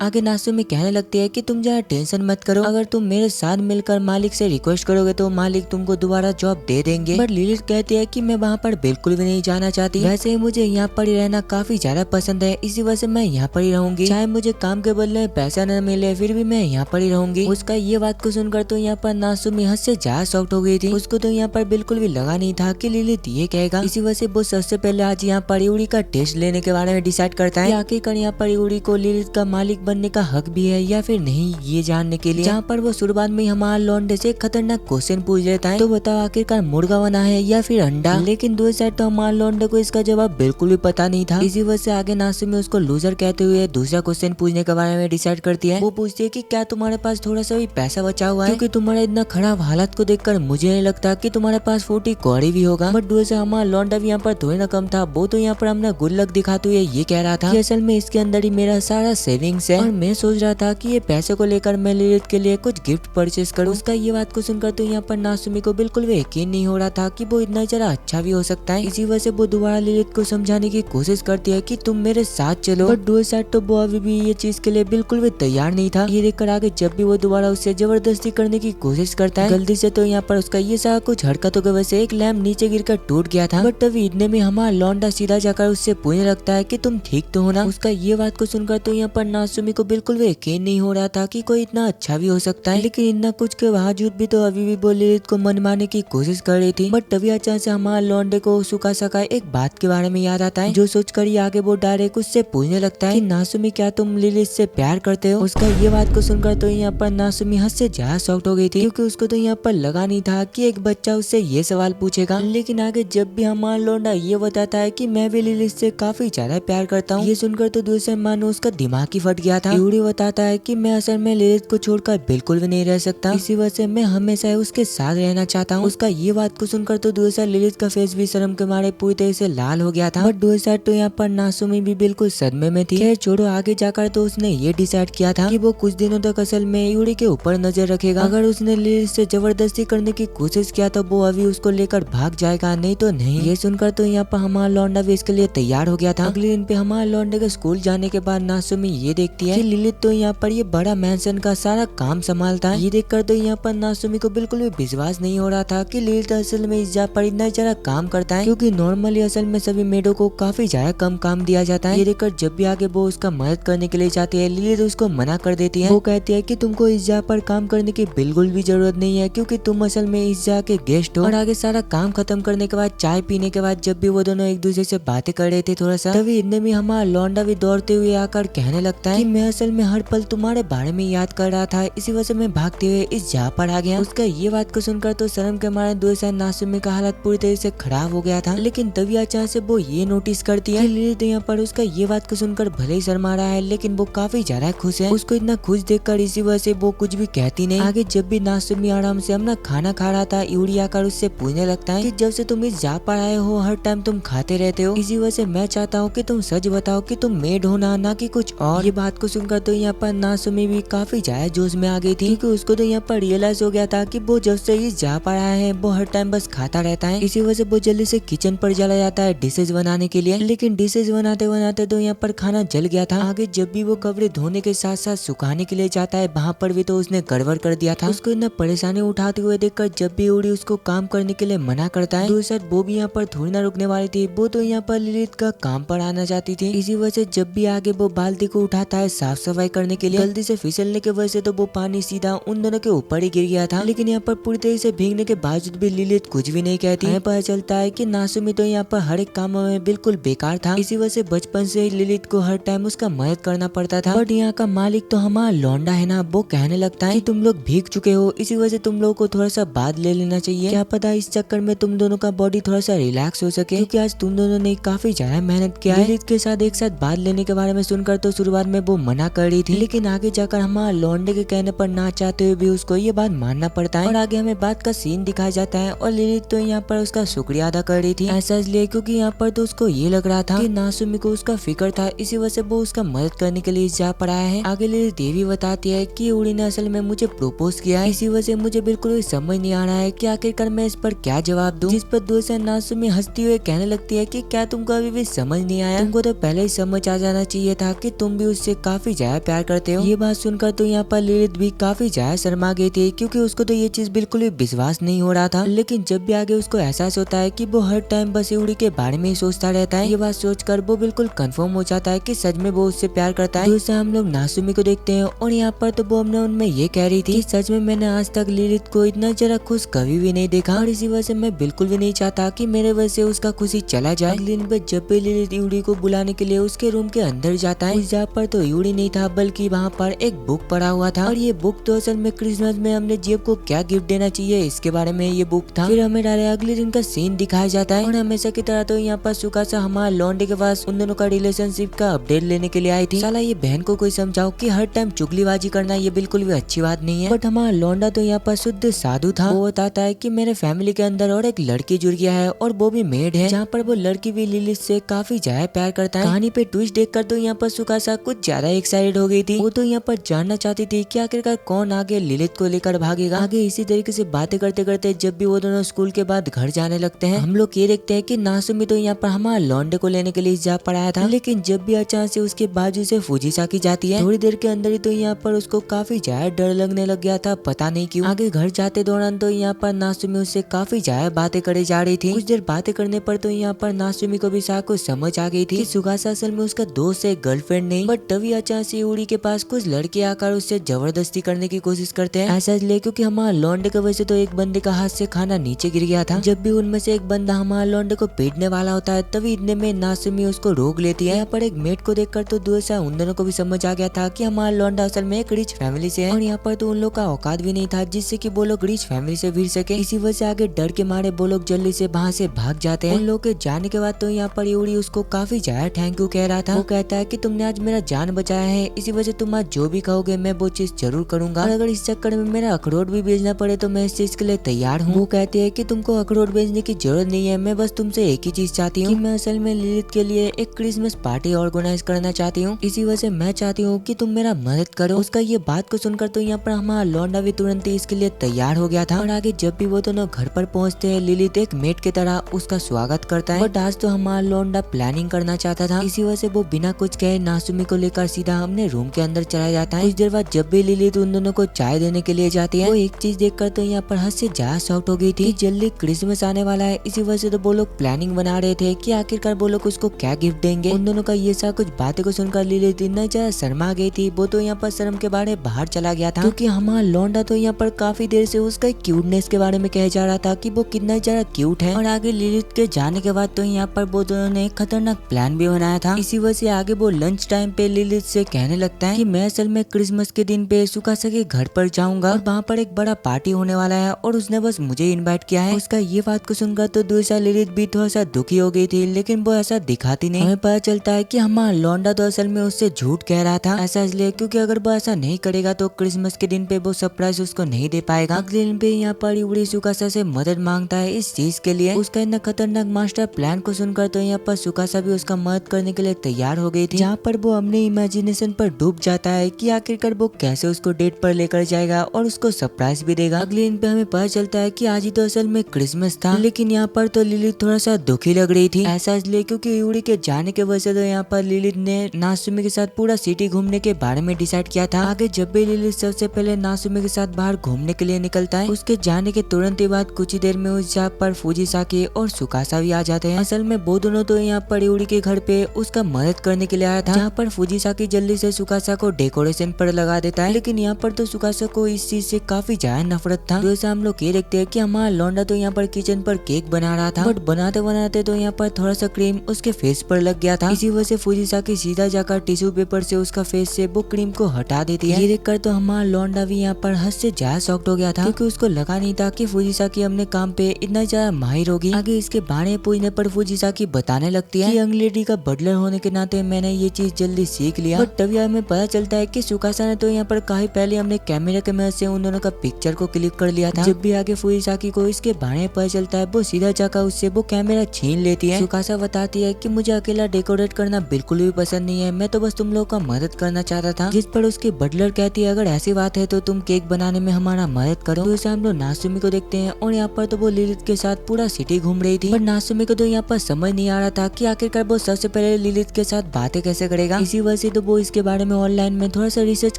आगे नासुमी कहने लगती है कि तुम जरा टेंशन मत करो, अगर तुम मेरे साथ मिलकर मालिक से रिक्वेस्ट करोगे तो मालिक तुमको दोबारा जॉब दे देंगे। बट लिलित कहती है कि मैं वहाँ पर बिल्कुल भी नहीं जाना चाहती, वैसे ही मुझे यहाँ पर ही रहना काफी ज्यादा पसंद है, इसी वजह से मैं यहाँ पर ही रहूंगी, चाहे मुझे काम के बदले पैसा न मिले फिर भी मैं यहाँ पर ही रहूंगी। उसका ये बात को सुनकर तो यहाँ पर नासुमी हद से ज्यादा शॉक्ड हो गई थी। उसको तो यहाँ पर बिल्कुल भी लगा नहीं था कि लिलित ये कहेगा। इसी वजह से वो सबसे पहले आज यहाँ पर यूरी का टेस्ट लेने के बारे में डिसाइड करता है। आखिरकार यहाँ पर यूरी को लिलित का मालिक बनने का हक भी है या फिर नहीं ये जानने के लिए। जहाँ पर वो शुरुआत में हमारा लौंडे से खतरनाक क्वेश्चन पूछ लेता है तो बताओ आखिरकार मुर्गा बना है या फिर अंडा? लेकिन दूसरी साइड तो हमारा लौंडे को इसका जवाब बिल्कुल भी पता नहीं था। इसी वजह से आगे नासुमी उसको लूजर कहते हुए दूसरा क्वेश्चन पूछने के बारे में डिसाइड करती है। वो पूछती है कि क्या तुम्हारे पास थोड़ा सा भी पैसा बचा हुआ है, क्योंकि तुम्हारा इतना खराब हालत को देखकर मुझे नहीं लगता कि तुम्हारे पास 40 कौड़ी भी होगा। बट दूसरा हमारा लौंडा भी यहाँ पर थोड़ी ना कम था। वो तो यहाँ पर हमने गुल्लक दिखाते हुए ये कह रहा था कि असल में इसके अंदर ही मेरा सारा सेविंग्स है और मैं सोच रहा था कि ये पैसे को लेकर मैं लिलित के लिए कुछ गिफ्ट परचेस करूं। उसका ये बात को सुनकर तो यहाँ पर नासुमी को बिल्कुल भी यकीन नहीं हो रहा था कि वो इतना जरा अच्छा भी हो सकता है। इसी वजह से वो दोबारा लिलित को समझाने की कोशिश करती है कि तुम मेरे साथ चलो। बट दूसरी साइड तो वो अभी भी ये चीज के लिए बिल्कुल भी तैयार नहीं था। ये देखकर आगे जब भी वो दोबारा उससे जबरदस्ती करने की कोशिश करता है गलती से तो यहाँ पर उसका ये सारा कुछ हरकतों की वजह से एक लैम्प नीचे गिरकर टूट गया था। बट तभी इतने में हमारा लौंडा सीधा जाकर उससे पूछने लगता है कि तुम ठीक तो हो ना? उसका ये बात को सुनकर तो यहाँ पर नासुमी नासुमी को बिल्कुल भी यकीन नहीं हो रहा था कि कोई इतना अच्छा भी हो सकता है। लेकिन इतना कुछ के बावजूद भी तो अभी भी वो लिलित को मनमाने की कोशिश कर रही थी। बट तभी अचानक से हमारे लौंडे को सुखा सका एक बात के बारे में याद आता है, जो सोचकर ये आगे वो डायरेक्ट उससे पूछने लगता है कि नासुमी क्या तुम लिलित से प्यार करते हो। उसका ये बात को सुनकर तो यहाँ पर नासुमी हद से ज्यादा शॉक्ड हो गई थी, क्योंकि उसको तो यहाँ पर लगा नहीं था कि एक बच्चा उससे ये सवाल पूछेगा। लेकिन आगे जब भी हमारा लौंडा ये बताता है कि मैं भी लिलित से काफी ज्यादा प्यार करता हूँ, ये सुनकर तो दूसरे मानो उसका दिमाग ही फट गया था। यूरी बताता है कि मैं असल में लिलित को छोड़कर बिल्कुल भी नहीं रह सकता, इसी वजह से मैं हमेशा उसके साथ रहना चाहता हूँ। उसका ये बात को सुनकर तो दूसरा लिलित का फेस भी शर्म के मारे पूरी तरह से लाल हो गया था। बट दूसरा तो यहाँ पर नासुमी भी बिल्कुल सदमे में थी। खैर छोड़ो, आगे जाकर तो उसने ये डिसाइड किया था कि वो कुछ दिनों तक असल में यूरी के ऊपर नजर रखेगा। अगर उसने लिलित से जबरदस्ती करने की कोशिश किया तो वो अभी उसको लेकर भाग जाएगा, नहीं तो नहीं। ये सुनकर तो यहाँ पर हमारा लौंडा भी इसके लिए तैयार हो गया था। अगले दिन पे हमारे लौंडे के स्कूल जाने के बाद नासुमी ये देखती है कि लिलित तो यहाँ पर ये बड़ा मैंशन का सारा काम संभालता है। ये देखकर तो यहाँ पर नासुमी को बिल्कुल भी विश्वास नहीं हो रहा था कि लिलित असल में इस जगह पर इतना ज्यादा काम करता है, क्योंकि नॉर्मली असल में सभी मेडों को काफी ज्यादा कम काम दिया जाता है। ये देखकर जब भी आगे वो उसका मदद करने के लिए जाती है, लिलित उसको मना कर देती है। वो कहती है कि तुमको इस जगह पर काम करने की बिल्कुल भी जरूरत नहीं है, क्योंकि तुम असल में इस जगह के गेस्ट हो। और आगे सारा काम खत्म करने के बाद चाय पीने के बाद जब भी वो दोनों एक दूसरे से बातें कर रहे थे थोड़ा सा, तभी इतने में हमारा लौंडा भी दौड़ते हुए आकर कहने लगता है कि मैं असल में हर पल तुम्हारे बारे में याद कर रहा था, इसी वजह से मैं भागते हुए इस जगह पर आ गया। उसका ये बात को सुनकर तो शर्म के मारे दूसरा नासुमी का हालत पूरी तरह से खराब हो गया था। लेकिन तभी अचानक से वो ये नोटिस करती है कि लिलित यहाँ पर उसका ये बात को सुनकर भले ही शर्मा रहा है, लेकिन वो काफी ज्यादा खुश है। उसको इतना खुश देखकर इसी वजह से वो कुछ भी कहती नहीं। आगे जब भी नासुमी आराम से अपना खाना खा रहा था, यूरी आकर उससे पूछने लगता है कि जब से तुम इस जगह पर आए हो हर टाइम तुम खाते रहते हो, इसी वजह से मैं चाहता हूँ कि तुम सच बताओ कि तुम मेड हो ना कि कुछ और। ये बात को सुनकर तो यहाँ पर नासुमी भी काफी ज्यादा जोश में आ गई थी, क्योंकि उसको तो यहाँ पर रियलाइज हो गया था कि वो जब से इस जगह पर आया है वो हर टाइम बस खाता रहता है। इसी वजह से वो जल्दी से किचन पर चला जाता है डिशेज बनाने के लिए। लेकिन डिशेज बनाते बनाते तो यहाँ पर खाना जल गया था। आगे जब भी वो कपड़े धोने के साथ साथ सुखाने के लिए जाता है, वहाँ पर भी तो उसने गड़बड़ कर दिया था। उसको इतना परेशानी उठाते हुए देखकर जब भी उड़ी उसको काम करने के लिए मना करता है, दूसरी वो भी यहाँ पर थोड़ी ना रुकने वाली थी। वो तो यहाँ पर लिलित का काम पर आना चाहती थी। इसी वजह से जब भी आगे वो बाल्टी को उठाता है साफ सफाई करने के लिए, गलती से फिसलने की वजह से तो वो पानी सीधा उन दोनों के ऊपर ही गिर गया था। लेकिन यहाँ पर पूरी तरह से भीगने के बावजूद भी लिलित कुछ भी नहीं कहती। हमें पता चलता है कि नासुमी तो यहाँ पर हर एक कामों में बिल्कुल बेकार था। इसी वजह से बचपन से ही लिलित को हर टाइम उसका मदद करना पड़ता था। बट यहाँ का मालिक तो हमारा लौंडा है ना, वो कहने लगता है कि तुम लोग भीग चुके हो, इसी वजह से तुम लोगों को थोड़ा सा बाद ले लेना चाहिए। क्या पता इस चक्कर में तुम दोनों का बॉडी थोड़ा सा रिलैक्स हो सके, क्योंकि आज तुम दोनों ने काफी ज्यादा मेहनत किया है। लिलित के साथ एक साथ बाद लेने के बारे में सुनकर तो शुरुआत में वो मना कर रही थी, लेकिन आगे जाकर हमारा लौंडे के कहने पर ना चाहते हुए भी उसको ये बात मानना पड़ता है। और आगे हमें बात का सीन दिखाया जाता है और लिलित तो यहाँ पर उसका शुक्रिया अदा कर रही थी। ऐसा इसलिए क्योंकि यहाँ पर तो उसको ये लग रहा था कि नासुमी को उसका फिक्र था, इसी वजह से वो उसका मदद करने के लिए जा पर आया है। आगे लिलित ये भी बताती है कि उड़ी ने असल में मुझे प्रपोज किया है, इसी वजह से मुझे बिल्कुल भी समझ नहीं आ रहा है कि आखिरकार मैं इस पर क्या जवाब दूं। जिस पर दूसरा नासुमी हंसती हुए कहने लगती है कि क्या तुमको अभी भी समझ नहीं आया? तुमको तो पहले ही समझ आ जाना चाहिए था कि तुम भी उससे काफी ज्यादा प्यार करते हो। ये बात सुनकर तो यहाँ पर लिलित भी काफी ज्यादा शर्मा गई थी, क्योंकि उसको तो ये चीज बिल्कुल भी विश्वास नहीं हो रहा था। लेकिन जब भी आगे उसको एहसास होता है कि वो हर टाइम बस उड़ी के बारे में ही सोचता रहता है, ये बात सोचकर वो बिल्कुल कंफर्म हो जाता है कि सच में वो उससे प्यार करता है। दूसरा हम लोग नासुमी को देखते हैं और यहाँ पर तो वो अपने उनमें ये कह रही थी कि सच में मैंने आज तक लिलित को इतना जरा खुश कभी भी नहीं देखा, और इसी वजह से मैं बिल्कुल भी नहीं चाहता कि मेरे वजह से उसका खुशी चला जाए। अगले दिन पे जब भी लिलित यूड़ी को बुलाने के लिए उसके रूम के अंदर जाता है, उस जगह पर तो यूड़ी नहीं था, बल्कि वहाँ पर एक बुक पड़ा हुआ था। और ये बुक तो असल में क्रिसमस में हमने जेब को क्या गिफ्ट देना चाहिए इसके बारे में ये बुक था। फिर हमें डायरेक्ट अगले दिन का सीन दिखाया जाता है और हमेशा की तरह तो यहाँ पर सुकासा हमारा लौंडे के पास उन दोनों का रिलेशनशिप का अपडेट लेने के लिए आई थी। साला ये बहन को कोई समझाओ कि हर टाइम चुगलीबाजी करना ये बिल्कुल भी अच्छी बात नहीं है। बट हमारा लौंडा तो यहाँ पर शुद्ध साधु था। वो बताता है कि मेरे फैमिली के अंदर और एक लड़की जुड़ गया है और वो भी मेड है, जहाँ पर वो लड़की भी लिलित से काफी ज्यादा प्यार करता है। कहानी पे ट्विस्ट देखकर तो यहाँ पर सुकासा कुछ ज्यादा एक्साइटेड हो गई थी। वो तो यहाँ पर जानना चाहती थी कि आखिरकार कौन आगे लिलित को लेकर भागेगा। आगे इसी तरीके से बातें करते करते जब भी वो दोनों स्कूल के बाद घर जाने लगते हैं, हम लोग ये देखते हैं कि नासुमी तो यहाँ पर हमारा लौंडे को लेने के लिए जा पर आया था। लेकिन जब भी अचानक से उसके बाजू से फुजीसाकी जाती है, थोड़ी देर के अंदर ही तो यहाँ पर उसको काफी ज्यादा डर लगने लग गया था, पता नहीं क्यों। आगे घर जाते दौरान तो यहाँ पर नासुमी उससे काफी ज्यादा बातें करे जा रही थी। कुछ देर बातें करने पर तो यहाँ पर नासुमी को भी कुछ समझ आ गई थी कि सुगासा असल में उसका दोस्त है, गर्लफ्रेंड नहीं। बट तभी अचानक से यूरी के पास कुछ लड़के आकर उससे जबरदस्ती करने की कोशिश करते हैं। ऐसा इसलिए क्योंकि हमारा लौंडे की वजह से तो एक बंदे का हाथ से खाना नीचे गिर गया था। जब भी उनमें से एक बंदा हमारा लौंडे को पीटने वाला होता है तभी इतने में नासुमी उसको रोक लेती है। यहाँ पर एक मेट को देखकर तो दूर से उन दोनों को भी समझ आ गया था कि हमारा लौंडा असल में एक रिच फैमिली से है और यहाँ पर तो उन लोग का औकात भी नहीं था जिससे कि वो लोग रिच फैमिली से भिड़ सके। इसी वजह से आगे डर के मारे वो लोग जल्दी से वहाँ से भाग जाते हैं। उन लोग के जाने के बाद तो यहाँ पर यूरी उसको काफी ज्यादा थैंक यू कह रहा था। वो कहता है कि तुमने आज मेरा जान बचाया है, इसी वजह से तुम आज जो भी कहोगे मैं वो चीज जरूर करूंगा और अगर इस चक्कर में मेरा अखरोट भी बेचना पड़े तो मैं इस चीज के लिए तैयार हूँ। वो कहती है कि तुमको अखरोट बेचने की जरूरत नहीं है, मैं बस तुमसे एक ही चीज चाहती हूँ कि मैं असल में लिलित के लिए एक क्रिसमस पार्टी ऑर्गेनाइज करना चाहती हूँ, इसी वजह से मैं चाहती हूँ कि तुम मेरा मदद करो। उसका ये बात को सुनकर तो यहाँ पर हमारा लौंडा भी तुरंत ही इसके लिए तैयार हो गया था और आगे जब भी वो दोनों घर पर पहुँचते हैं लिलित एक मेट की तरह उसका स्वागत करता है। बट आज तो हमारा लौंडा प्लानिंग करना चाहता था, इसी वजह से वो बिना कुछ कहे नासुमी को लेकर सीधा अपने रूम के अंदर चला जाता है। कुछ देर बाद जब भी लिलित उन दोनों को चाय देने के लिए जाती है वो एक चीज देखकर तो यहाँ पर हद से ज्यादा शॉक्ड हो गई थी। जल्दी क्रिसमस आने वाला है, इसी वजह से तो वो लोग प्लानिंग बना रहे थे कि आखिरकार वो लोग उसको क्या गिफ्ट देंगे। उन दोनों का ये सब कुछ बातें को सुनकर लिलित इतना ज्यादा शर्मा गई थी वो तो यहाँ पर शर्म के बारे बाहर चला गया था क्योंकि हमारा लौंडा तो यहाँ पर काफी देर से उसका क्यूटनेस के बारे में कह जा रहा था कि वो कितना ज्यादा क्यूट है। और आगे लिलित के जाने के बाद तो यहाँ पर वो दोनों ने एक खतरनाक प्लान भी बनाया था। इसी वजह से आगे वो लंच टाइम पे लिलित से कहने लगता है कि मैं असल में क्रिसमस के दिन पे सुकासा के घर पर जाऊंगा और वहाँ पर एक बड़ा पार्टी होने वाला है और उसने बस मुझे इनवाइट किया है। उसका ये बात को सुनकर तो दूसरा लिलित भी थोड़ा सा दुखी हो गई थी लेकिन वो ऐसा दिखाती नहीं। हमें पता चलता है कि हमारा लौंडा तो असल में उससे झूठ कह रहा था, ऐसा इसलिए क्योंकि अगर वो ऐसा नहीं करेगा तो क्रिसमस के दिन पे वो सरप्राइज उसको नहीं दे पाएगा। अगले दिन पे यहाँ पर यूरी सुकासा से मदद मांगता है इस चीज के लिए। उसका इतना खतरनाक मास्टर प्लान को सुनकर तो यहाँ पर सुकासा भी उसका मदद करने के लिए तैयार हो गई थी, जहाँ पर वो अपने इमेजिनेशन पर डूब जाता है कि आखिरकार वो कैसे उसको डेट पर लेकर जाएगा और उसको सरप्राइज भी देगा। अगले दिन पे हमें पता चलता है कि आज ही तो असल में क्रिसमस था लेकिन यहाँ पर तो लिलित थोड़ा सा दुखी लग रही थी, ऐसा इसलिए क्योंकि यूरी के जाने के वजह से तो यहाँ पर लिलित ने नासुमी के साथ पूरा सिटी घूमने के बारे में डिसाइड किया था। आगे जब भी लिलित सबसे पहले नासुमी के साथ बाहर घूमने के लिए निकलता है उसके जाने के तुरंत ही बाद कुछ ही देर में उस जगह पर फुजीसाकी और सुकासा भी आ जाते हैं। असल में वो दोनों तो यहाँ पर यूरी के घर पे उसका मदद करने के लिए आया था, जहाँ पर फुजीसाकी जल्दी से सुकासा को डेकोरेशन पर लगा देता है लेकिन यहाँ पर तो सुकासा को इस चीज से काफी ज्यादा नफरत था। जैसे हम लोग ये देखते हैं कि हमारा लौंडा तो यहाँ पर किचन पर केक बना रहा था बट बनाते बनाते तो यहाँ पर थोड़ा सा क्रीम उसके फेस पर लग गया था। इसी वजह से फुजीसाकी सीधा जाकर टिश्यू पेपर से उसका फेस से वो क्रीम को हटा देती है। ये देखकर तो हमारा लौंडा भी यहाँ पर हद से ज्यादा शॉक्ड हो गया था क्योंकि उसको लगा नहीं था कि फुजीसाकी अपने काम पे इतना ज्यादा माहिर होगी। आगे इसके बारे में पूछने पर फुजीसाकी बताने लगती है कि यंग लेडी का बटलर होने के नाते मैंने ये चीज जल्दी सीख लिया। बट तभी हमें पता चलता है कि सुकासा ने तो यहाँ पर काफी पहले हमने कैमरे की मदद से उन दोनों का पिक्चर को क्लिक कर लिया था। जब भी आगे फुजीसाकी को इसके बारे में पता चलता है वो सीधा जाकर उससे वो कैमरा छीन लेती है। सुकासा बताती है कि मुझे अकेला डेकोरेट करना बिल्कुल भी पसंद नहीं है, मैं तो बस तुम लोग का मदद करना चाहता था। जिस पर उसकी बटलर कहती है अगर ऐसी बात है तो तुम केक बनाने में हमारा मदद करो। तो इसे हम लोग नासुमी को देखते हैं और यहाँ पर तो वो लिलित के साथ पूरा सिटी घूम रही थी, पर नासुमी को तो यहाँ पर समझ नहीं आ रहा था कि आखिरकार वो सबसे पहले लिलित के साथ बातें कैसे करेगा। इसी वजह से तो वो इसके बारे में ऑनलाइन में थोड़ा सा रिसर्च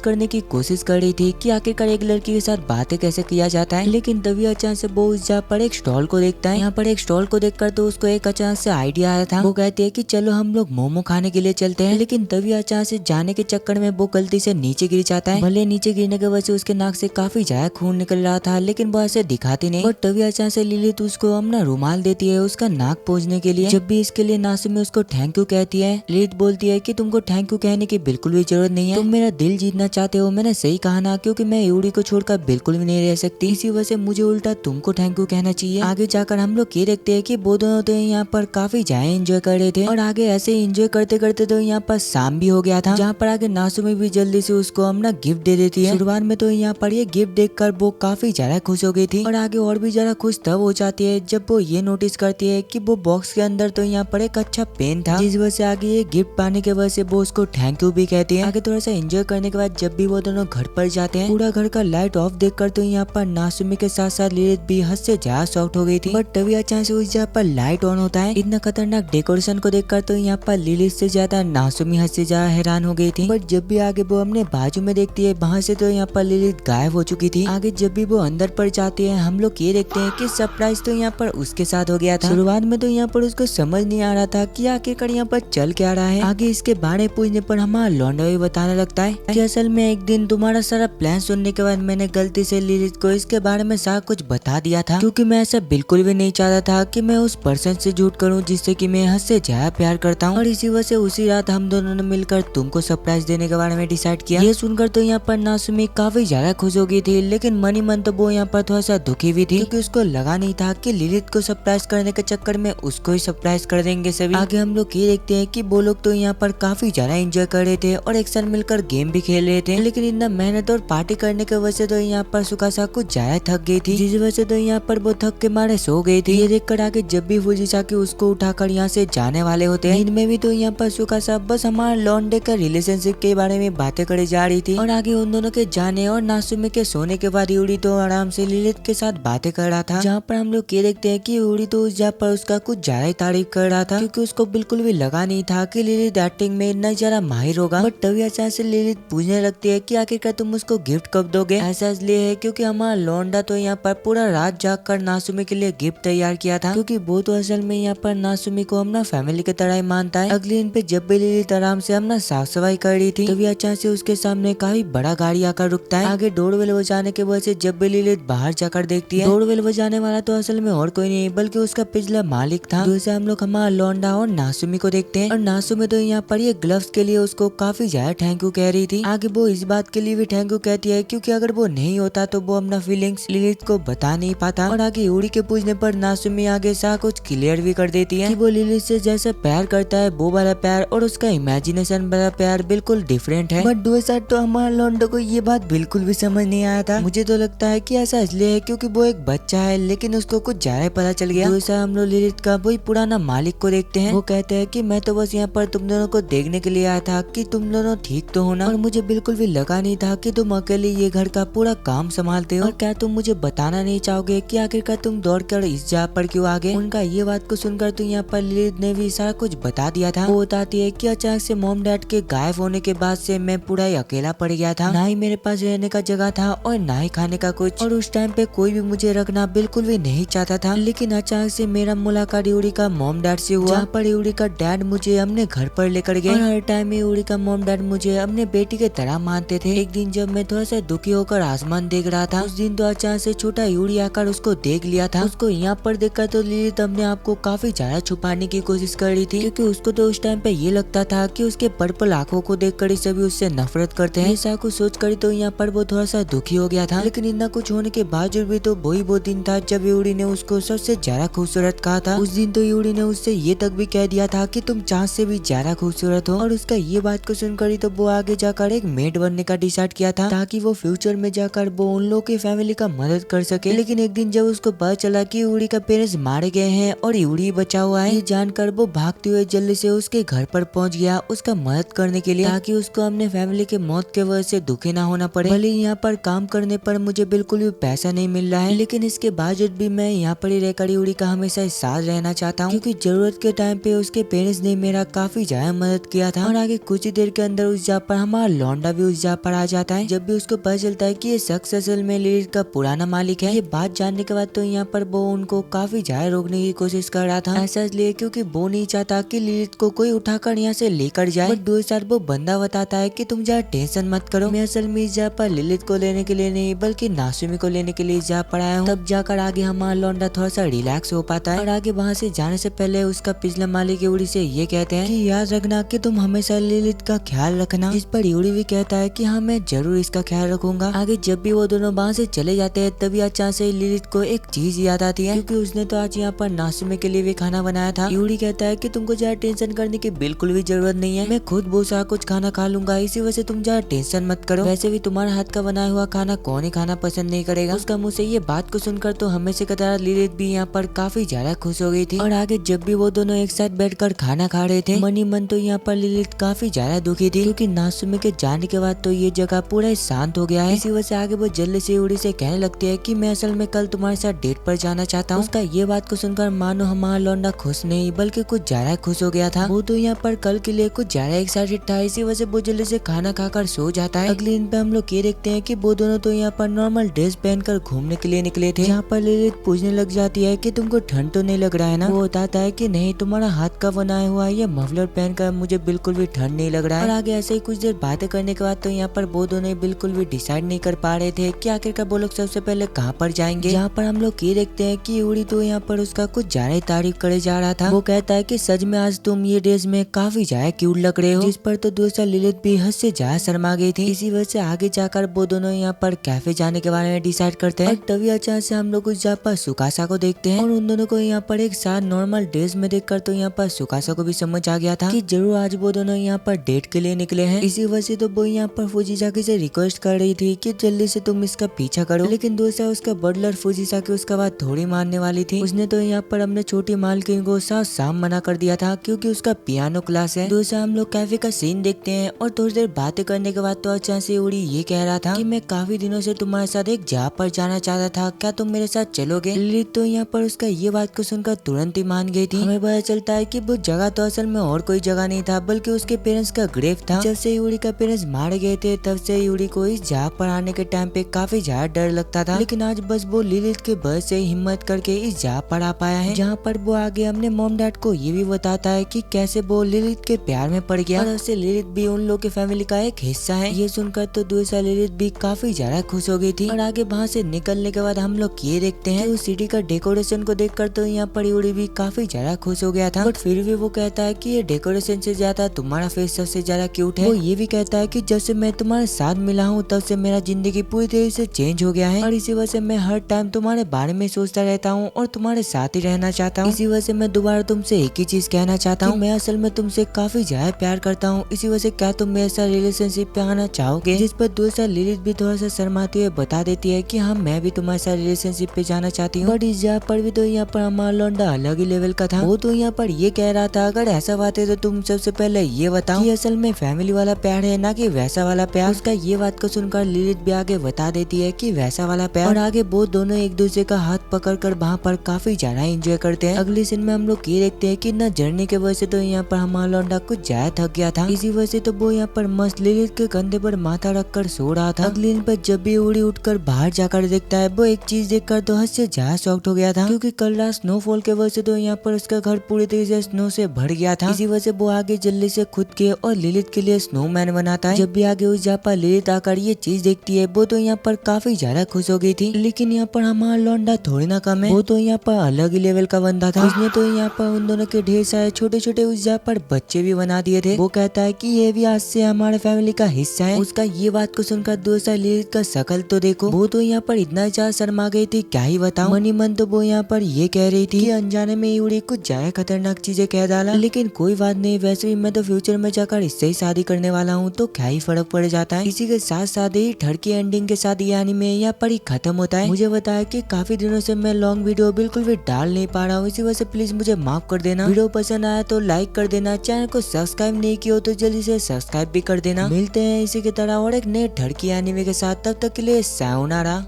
करने की कोशिश कर रही थी कि आखिरकार एक लड़की के साथ बातें कैसे किया जाता है। लेकिन तभी अचानक से वो उस जगह पर एक स्टॉल को देखता है। यहाँ पर एक स्टॉल को देखकर तो उसको एक अचानक से आइडिया आया था। वो कहती है कि चलो हम लोग मोमो खाने के लिए चलते हैं, लेकिन तभी अचानक से जाने के चक्कर में वो गलती से नीचे गिर जाता है। भले नीचे गिरने की वजह से उसके नाक से काफी ज्यादा खून निकल रहा था लेकिन वो ऐसे दिखाती नहीं। और तभी अचानक से लिलित उसको अपना रुमाल देती है उसका नाक पोंछने के लिए। जब भी इसके लिए नासुमी उसको थैंक यू कहती है, लिलित बोलती है कि तुमको थैंक यू कहने की बिल्कुल भी जरूरत नहीं है, तुम मेरा दिल जीतना चाहते हो, मैंने सही कहा ना, क्योंकि मैं यूरी को छोड़कर बिल्कुल भी नहीं रह सकती, इसी वजह से मुझे उल्टा तुमको थैंक यू कहना चाहिए। आगे जाकर हम लोग ये देखते हैं कि वो दोनों तो यहाँ पर काफी ज्यादा एंजॉय कर रहे थे और आगे ऐसे एंजॉय करते करते तो यहाँ पर शाम भी हो गया था, जहाँ पर आगे नासुमी भी जल्दी से उसको अपना गिफ्ट दे देती है। शुरुआत में तो यहाँ पर ये गिफ्ट देखकर वो काफी ज्यादा खुश हो गई थी और आगे और भी ज्यादा खुश तब हो जाती है जब वो ये नोटिस करती है कि वो बॉक्स के अंदर तो यहाँ पर एक अच्छा पेन था, जिस वजह से आगे ये गिफ्ट पाने के वजह से वो उसको थैंक यू भी कहती है। आगे थोड़ा सा एंजॉय करने के बाद जब भी वो दोनों घर पर जाते हैं पूरा घर का लाइट ऑफ देखकर तो यहाँ पर नासुमी के साथ साथ लिलित भी हद से ज्यादा शॉक्ड हो गई थी। बट तभी अचानक से उस जगह पर लाइट ऑन होता है। इतना खतरनाक डेकोरेशन को देखकर तो यहाँ पर लिलित से ज्यादा नासुमी हद से ज्यादा हैरान हो गई थी। बट जब भी आगे वो अपने बाजू में देखती है वहाँ से तो यहाँ पर लिलित गायब हो चुकी थी। आगे जब भी वो अंदर पर जाती है हम लोग ये देखते हैं कि सरप्राइज तो यहाँ पर उसके साथ हो गया था। शुरुआत में तो यहाँ पर उसको समझ नहीं आ रहा था कि आखिरकार यहाँ पर चल क्या रहा है। आगे इसके बारे पूछने पर हमारा लौंडा भी बताने लगता है कि असल में एक दिन तुम्हारा सारा प्लान सुनने के बाद मैंने गलती से लिलित को इसके बारे में सारा कुछ बता दिया था, क्योंकि मैं ऐसा बिल्कुल भी नहीं चाहता था कि मैं उस पर्सन से झूठ करूं जिससे कि मैं हद से ज्यादा प्यार करता हूं। और इसी वजह से उसी रात हम दोनों ने मिलकर तुमको सरप्राइज देने के बारे में डिसाइड किया। ये सुनकर तो यहाँ पर नासुमी काफी ज्यादा खुश हो गई थी, लेकिन मनी मन तो वो यहाँ पर थोड़ा सा दुखी भी थी, क्योंकि उसको लगा नहीं था कि लिलित को सरप्राइज करने के चक्कर में उसको ही सरप्राइज कर देंगे सभी। आगे हम लोग ये देखते हैं कि वो लोग तो यहाँ पर काफी ज्यादा एंजॉय कर रहे थे और एक साथ मिलकर गेम भी खेल रहे थे, लेकिन इतना मेहनत और पार्टी करने की वजह से तो यहाँ पर सुकासा कुछ ज्यादा थक गई थी, जिस वजह से तो यहाँ पर वो थक के मारे सो गई थी। ये देखकर आगे जब भी फुजिसाकी उसको उठाकर यहाँ से जाने वाले होते हैं, इनमें भी तो यहाँ पर सुकासा बस हमारा लॉन्डे का रिलेशनशिप के बारे में बातें करे जा रही थी। और आगे उन दोनों के जाने और नासुमी के सोने के बाद यूरी तो आराम से लिलित के साथ बातें कर रहा था, जहाँ पर हम लोग ये देखते हैं कि यूरी तो उस जगह पर उसका कुछ ज्यादा ही तारीफ कर रहा था, क्योंकि उसको बिल्कुल भी लगा नहीं था कि लिलित एक्टिंग में इतना ज्यादा माहिर होगा। बट तभी अचानक से लिलित पूछने लगती है कि आखिरकार तुम उसको गिफ्ट कब दोगे। ऐसा इसलिए है क्योंकि हमारा लौंडा तो यहाँ पर पूरा रात जाग कर नासुमी के लिए गिफ्ट तैयार किया था, क्योंकि वो तो असल में यहाँ पर नासुमी को अपना फैमिली की तरह ही मानता है। अगले दिन पे जब भी लिलित आराम से अपना साफ सफाई कर रही थी, तभी अचानक से उसके सामने काफी बड़ा गाड़ी आकर रुकता है। आगे डोरबेल बजाने के वजह से जब भी लिलित बाहर जाकर देखती है, डोरबेल बजाने वाला तो असल में और कोई नहीं बल्कि उसका पिछला मालिक था। दूसरे हम लोग हमारा लौंडा और नासुमी को देखते हैं, और नासुमी तो यहाँ पर ये ग्लव्स के लिए उसको काफी ज्यादा थैंक यू कह रही थी। आगे वो इस बात के लिए भी थैंक यू कहती है क्योंकि अगर वो नहीं होता तो वो अपना फीलिंग्स लिलित को बता नहीं पाता। और आगे यूरी के पूछने पर नासुमी आगे सा कुछ क्लियर भी कर देती है कि वो लिलित से जैसे प्यार करता है वो वाला प्यार और उसका इमेजिनेशन वाला प्यार बिल्कुल डिफरेंट है। बट दूसरा तो हमारा लौंडा को ये बात बिल्कुल भी समझ नहीं आया था। मुझे तो लगता है कि ऐसा इसलिए है क्योंकि वो एक बच्चा है, लेकिन उसको कुछ ज्यादा पता चल गया। दूसरा हम लोग लिलित का वही पुराना मालिक को देखते हैं। वो कहते हैं कि मैं तो बस यहाँ पर तुम दोनों को देखने के लिए आया था कि तुम दोनों ठीक तो हो ना, और मुझे बिल्कुल भी लगा नहीं था कि तुम अकेले ये घर का पूरा काम संभालते हो। और क्या तुम मुझे बताना नहीं चाहोगे कि आखिरकार तुम दौड़कर इस जगह पर क्यों आ गए। उनका ये बात को सुनकर तो यहाँ पर लिलित ने भी सारा कुछ बता दिया था। वो बताती है कि अचानक से मॉम डैड के गायब होने के बाद से मैं पूरा ही अकेला पड़ गया था, ना ही मेरे पास रहने का जगह था और ना ही खाने का कुछ, और उस टाइम पे कोई भी मुझे रखना बिल्कुल भी नहीं चाहता था। लेकिन अचानक से मेरा मुलाकात यूरी का मॉम डैड से हुआ, जहाँ पर यूरी का डैड मुझे अपने घर पर लेकर गए, और हर टाइम में यूरी का मॉम डैड मुझे अपने बेटी के तरह मानते थे। एक दिन जब मैं थोड़ा सा दुखी होकर आसमान देख रहा था, उस दिन तो अचानक से छोटा यूरी आकर उसको देख लिया था। उसको यहाँ पर देखकर तो लिलित अपने आप को काफी ज्यादा छुपाने की कोशिश कर रही थी, क्योंकि उसको तो उस टाइम पे ये लगता था कि उसके पर्पल आंखों को देखकर ही सभी उससे नफरत करते हैं। ऐसा कुछ सोच कर तो यहाँ पर वो थोड़ा सा दुखी हो गया था। लेकिन इतना कुछ होने के बावजूद भी तो वही वो दिन था जब यूरी ने उसको सबसे ज्यादा खूबसूरत कहा था। उस दिन तो यूरी ने उससे ये तक भी कह दिया था कि तुम चांद से भी ज्यादा खूबसूरत हो। और उसका ये बात को सुनकर ही तो वो आगे जाकर एक मेड बनने का डिसाइड किया था, ताकि वो फ्यूचर में जाकर वो उन लोगों की फैमिली का मदद कर सके। लेकिन एक दिन जब उसको पता चला कि यूरी का पेरेंट्स मारे गए हैं और यूरी बचा हुआ है, ये जानकर वो भागते हुए जल्दी से उसके घर पर पहुंच गया उसका मदद करने के लिए, ताकि उसको अपने फैमिली के मौत के वजह से दुखी ना होना पड़े। भले यहाँ पर काम करने पर मुझे बिल्कुल भी पैसा नहीं मिल रहा है, लेकिन इसके बावजूद भी मैं यहाँ पर ही रहकर यूरी का हमेशा साथ रहना चाहता हूँ, क्योंकि जरूरत के टाइम पे उसके पेरेंट्स ने मेरा काफी ज्यादा मदद किया था। और आगे कुछ ही देर के अंदर उस जगह पर हमारा लौंडा भी उस जगह पर आ जाता है। जब भी उसको पता चलता है कि ये शख्स असल में लिलित का पुराना मालिक है, ये बात जानने के बाद तो यहाँ पर वो उनको काफी ज्यादा रोकने की कोशिश कर रहा था। ऐसा इसलिए क्योंकि वो नहीं चाहता कि लिलित को कोई उठाकर यहाँ से लेकर जाए। बट दूसरी वो बंदा बताता है कि तुम ज्यादा टेंशन मत करो, मैं असल में इस जगह पर लिलित को लेने के लिए नहीं बल्कि नासुमी को लेने के लिए इस जगह पर आया हूँ। तब जाकर आगे हमारा लौंडा थोड़ा सा रिलैक्स हो पाता है। और आगे वहाँ से जाने से पहले उसका पिछला मालिक यूरी से ये कहते हैं कि याद रखना कि तुम हमेशा लिलित का ख्याल रखना, जिस पर यूरी भी कहता है कि हाँ मैं जरूर इसका ख्याल रखूंगा। आगे जब भी वो दोनों वहाँ से चले जाते हैं तभी अचानक से लिलित को एक चीज याद आती है, क्योंकि उसने तो आज यहाँ पर नासुमी के लिए भी खाना बनाया था। यूरी कहता है कि तुमको ज्यादा टेंशन करने की बिल्कुल भी जरूरत नहीं है, मैं खुद बहुत सारा कुछ खाना खा लूंगा, इसी वजह से तुम ज्यादा टेंशन मत करो। वैसे भी तुम्हारा हाथ का बनाया हुआ खाना कौन ही खाना पसंद नहीं करेगा। उसका मुँह से ये बात को सुनकर तो हमेशा की तरह लिलित भी यहाँ पर काफी ज्यादा खुश हो गई थी। और आगे जब भी वो दोनों एक साथ बैठकर खाना खा रहे थे, मनी मन तो यहाँ पर लिलित काफी ज्यादा दुखी थी, क्योंकि नासुमी के जाने के बाद तो ये जगह पूरा शांत हो गया है। इसी वजह से आगे वो जल्दी से यूरी से कहने लगती है कि मैं असल में कल तुम्हारे साथ डेट पर जाना चाहता हूँ। उसका ये बात को सुनकर मानो हमारा लौंडा खुश नहीं बल्कि कुछ ज्यादा खुश हो गया था। वो तो यहाँ पर कल के लिए कुछ ज्यादा एक्साइटेड था, इसी वजह से वो जल्दी से खाना खाकर सो जाता है। अगले दिन पे हम लोग ये देखते हैं कि वो दोनों तो यहाँ पर नॉर्मल ड्रेस पहनकर घूमने के लिए निकले थे। यहाँ पर लिलित पूछने लग जाती है कि तुमको ठंड तो नहीं लग रहा है ना। वो बताता है कि नहीं, तुम्हारा हाथ का बनाया हुआ ये मफलर पहनकर मुझे बिल्कुल भी ठंड नहीं लग रहा है। और आगे ऐसे ही कुछ देर बातें करने के बाद तो यहाँ पर वो दोनों बिल्कुल भी डिसाइड नहीं कर पा रहे थे कि आखिरकार वो लोग सबसे पहले कहाँ पर जाएंगे। यहाँ पर हम लोग ये देखते हैं कि यूरी तो यहाँ पर उसका कुछ ज्यादा ही तारीफ करे जा रहा था। वो कहता है कि सच में आज तुम ये ड्रेस में काफी ज्यादा क्यूट लग रहे हो, जिस पर तो दूसरा लिलिथ भी हद से ज्यादा शर्मा गई थी। इसी वजह से आगे जाकर वो दोनों यहाँ पर कैफे जाने के बारे में डिसाइड करते हैं। और तभी अचानक से हम लोग उस जहाँ पर सुकासा को देखते हैं और उन दोनों को यहाँ पर एक साथ नॉर्मल ड्रेस में देखकर तो यहाँ पर सुकासा को भी समझ आ गया था कि जरूर आज वो दोनों यहाँ पर डेट के लिए निकले हैं। इसी वजह से तो वो यहाँ पर फुजीसाकी से रिक्वेस्ट कर रही थी कि जल्दी से तुम इसका पीछा करो, लेकिन दूसरा उसका बटलर फुजीसाकी उसका बात थोड़ी मानने वाली थी। उसने तो यहाँ पर अपने छोटी मालकिन को साफ साफ मना कर दिया था क्योंकि उसका पियानो क्लास है। दूसरा हम लोग कैफे का सीन देखते हैं और थोड़ी देर बातें करने के बाद तो अचानक से यूरी ये कह रहा था कि मैं काफी दिनों से तुम्हारे साथ एक जगह पर जाना चाहता था, क्या तुम मेरे साथ चलोगे? लिलिथ तो यहाँ पर उसका ये बात को सुनकर तुरंत ही मान गई थी। हमें पता चलता है कि वो जगह तो असल में और कोई जगह नहीं था बल्कि उसके पेरेंट्स का ग्रेव था। जब से यूरी का पेरेंट्स मारे गए थे तब से यूरी को इस जगह पर आने के टाइम पे काफी ज्यादा डर लगता था, लेकिन आज बस वो लिलिथ के वजह से हिम्मत करके इस जगह पर आ पाया है, जहाँ पर वो आगे अपने मॉम डैड को ये भी बताता है कि कैसे वो लिलिथ के प्यार में पड़ गया और उससे लिलिथ भी उन लोग के फैमिली का एक हिस्सा है। ये सुनकर तो दूसरा लिलिथ भी काफी ज्यादा खुश हो गई थी। और आगे वहाँ से निकलने के बाद हम लोग ये देखते हैं उस सिटी का डेकोरेशन को देखकर तो यहाँ पर यूरी भी काफी ज्यादा खुश हो गया था, बट फिर भी वो कहता है कि ये डेकोरेशन से ज्यादा तुम्हारा फेस सबसे ज्यादा क्यूट है। वो ये भी कहता है कि जब से मैं तुम्हारे साथ मिला हूँ तब से मेरा जिंदगी पूरी तरह से चेंज हो गया है और इसी वजह से मैं हर टाइम तुम्हारे बारे में सोचता रहता हूँ और तुम्हारे साथ ही रहना चाहता हूँ। इसी वजह से मैं दोबारा तुमसे एक ही चीज कहना चाहता हूँ, मैं असल में तुमसे काफी ज्यादा प्यार करता हूँ। इसी वजह से क्या तुम मेरे साथ रिलेशनशिप पे आना चाहोगे? जिस पर दूसरा लिलिथ भी थोड़ा सा शर्माती हुए बता देती है कि हाँ मैं भी तुम्हारे साथ रिलेशनशिप पे जाना चाहती हूँ। बट इस जगह पर भी तो यहाँ पर हमारा लौंडा अलग ही लेवल का था। वो तो यहाँ पर ये कह रहा था अगर ऐसा बात है तो तुम सबसे पहले ये बताओ कि असल में फैमिली वाला प्यार है ना कि वैसा वाला प्यार। उसका ये बात को सुनकर लिलिथ भी आगे बता देती है कि वैसा वाला प्यार। और आगे वो दोनों एक दूसरे का हाथ पकड़कर वहाँ पर काफी ज्यादा एंजॉय करते हैं। अगले सीन में हम लोग ये देखते हैं कि न जर्नी के वजह से तो यहाँ पर हमारा लौंडा कुछ ज्यादा थक गया था, इसी वजह से तो वो यहाँ पर मस्त लिलिथ के कंधे पर माथा रखकर सो रहा था। अगले दिन पर जब भी उड़ी उठकर बाहर जाकर देखता है वो एक चीज देखकर तो हद से ज्यादा शॉक्ड हो गया था क्योंकि कल रात स्नोफॉल के वजह से तो यहाँ पर उसका घर पूरी तरीके से स्नो से भर गया था। इसी वजह से वो आगे जल्दी से खुद के और लिलिथ के लिए स्नोमैन बनाता है। जब भी आगे उस जगह पर लिलिथ आकर ये चीज देखती है वो तो यहाँ पर काफी ज्यादा खुश हो गई थी, लेकिन यहाँ पर हमारा लौंडा थोड़ी ना कम है। वो तो यहाँ पर अलग ही लेवल का बंदा था। उसने तो यहाँ पर उन दोनों के ढेर सारे छोटे छोटे उस जगह पर बच्चे भी बना दिए थे। वो कहता है कि ये भी आज से हमारे फैमिली का हिस्सा है। उसका ये बात को सुनकर दूसरा लिलिथ का शकल तो देखो, वो तो यहाँ पर इतना ज्यादा शर्मा गई थी क्या ही बताऊं। मनी मन तो वो यहाँ पर ये कह रही थी कि अनजाने में यूरी कुछ ज्यादा खतरनाक चीजें कह डाला, लेकिन कोई बात नहीं, वैसे भी मैं तो फ्यूचर में जाकर इससे ही शादी करने वाला हूँ तो क्या ही फर्क पड़ जाता है। इसी के साथ साथ ही थर्ड की एंडिंग के साथ ये एनीमे यहाँ पर ही खत्म होता है। मुझे बताया कि काफी दिनों से मैं लॉन्ग वीडियो बिल्कुल भी डाल नहीं पा रहा हूँ, इसी वजह से प्लीज मुझे माफ कर देना। वीडियो पसंद आया तो लाइक कर देना, चैनल को सब्सक्राइब नहीं किया हो तो जल्दी से सब्सक्राइब भी कर देना। मिलते हैं इसी की तरह और एक नए थर्ड की एनीमे के साथ, तब तक के लिए सायोनारा।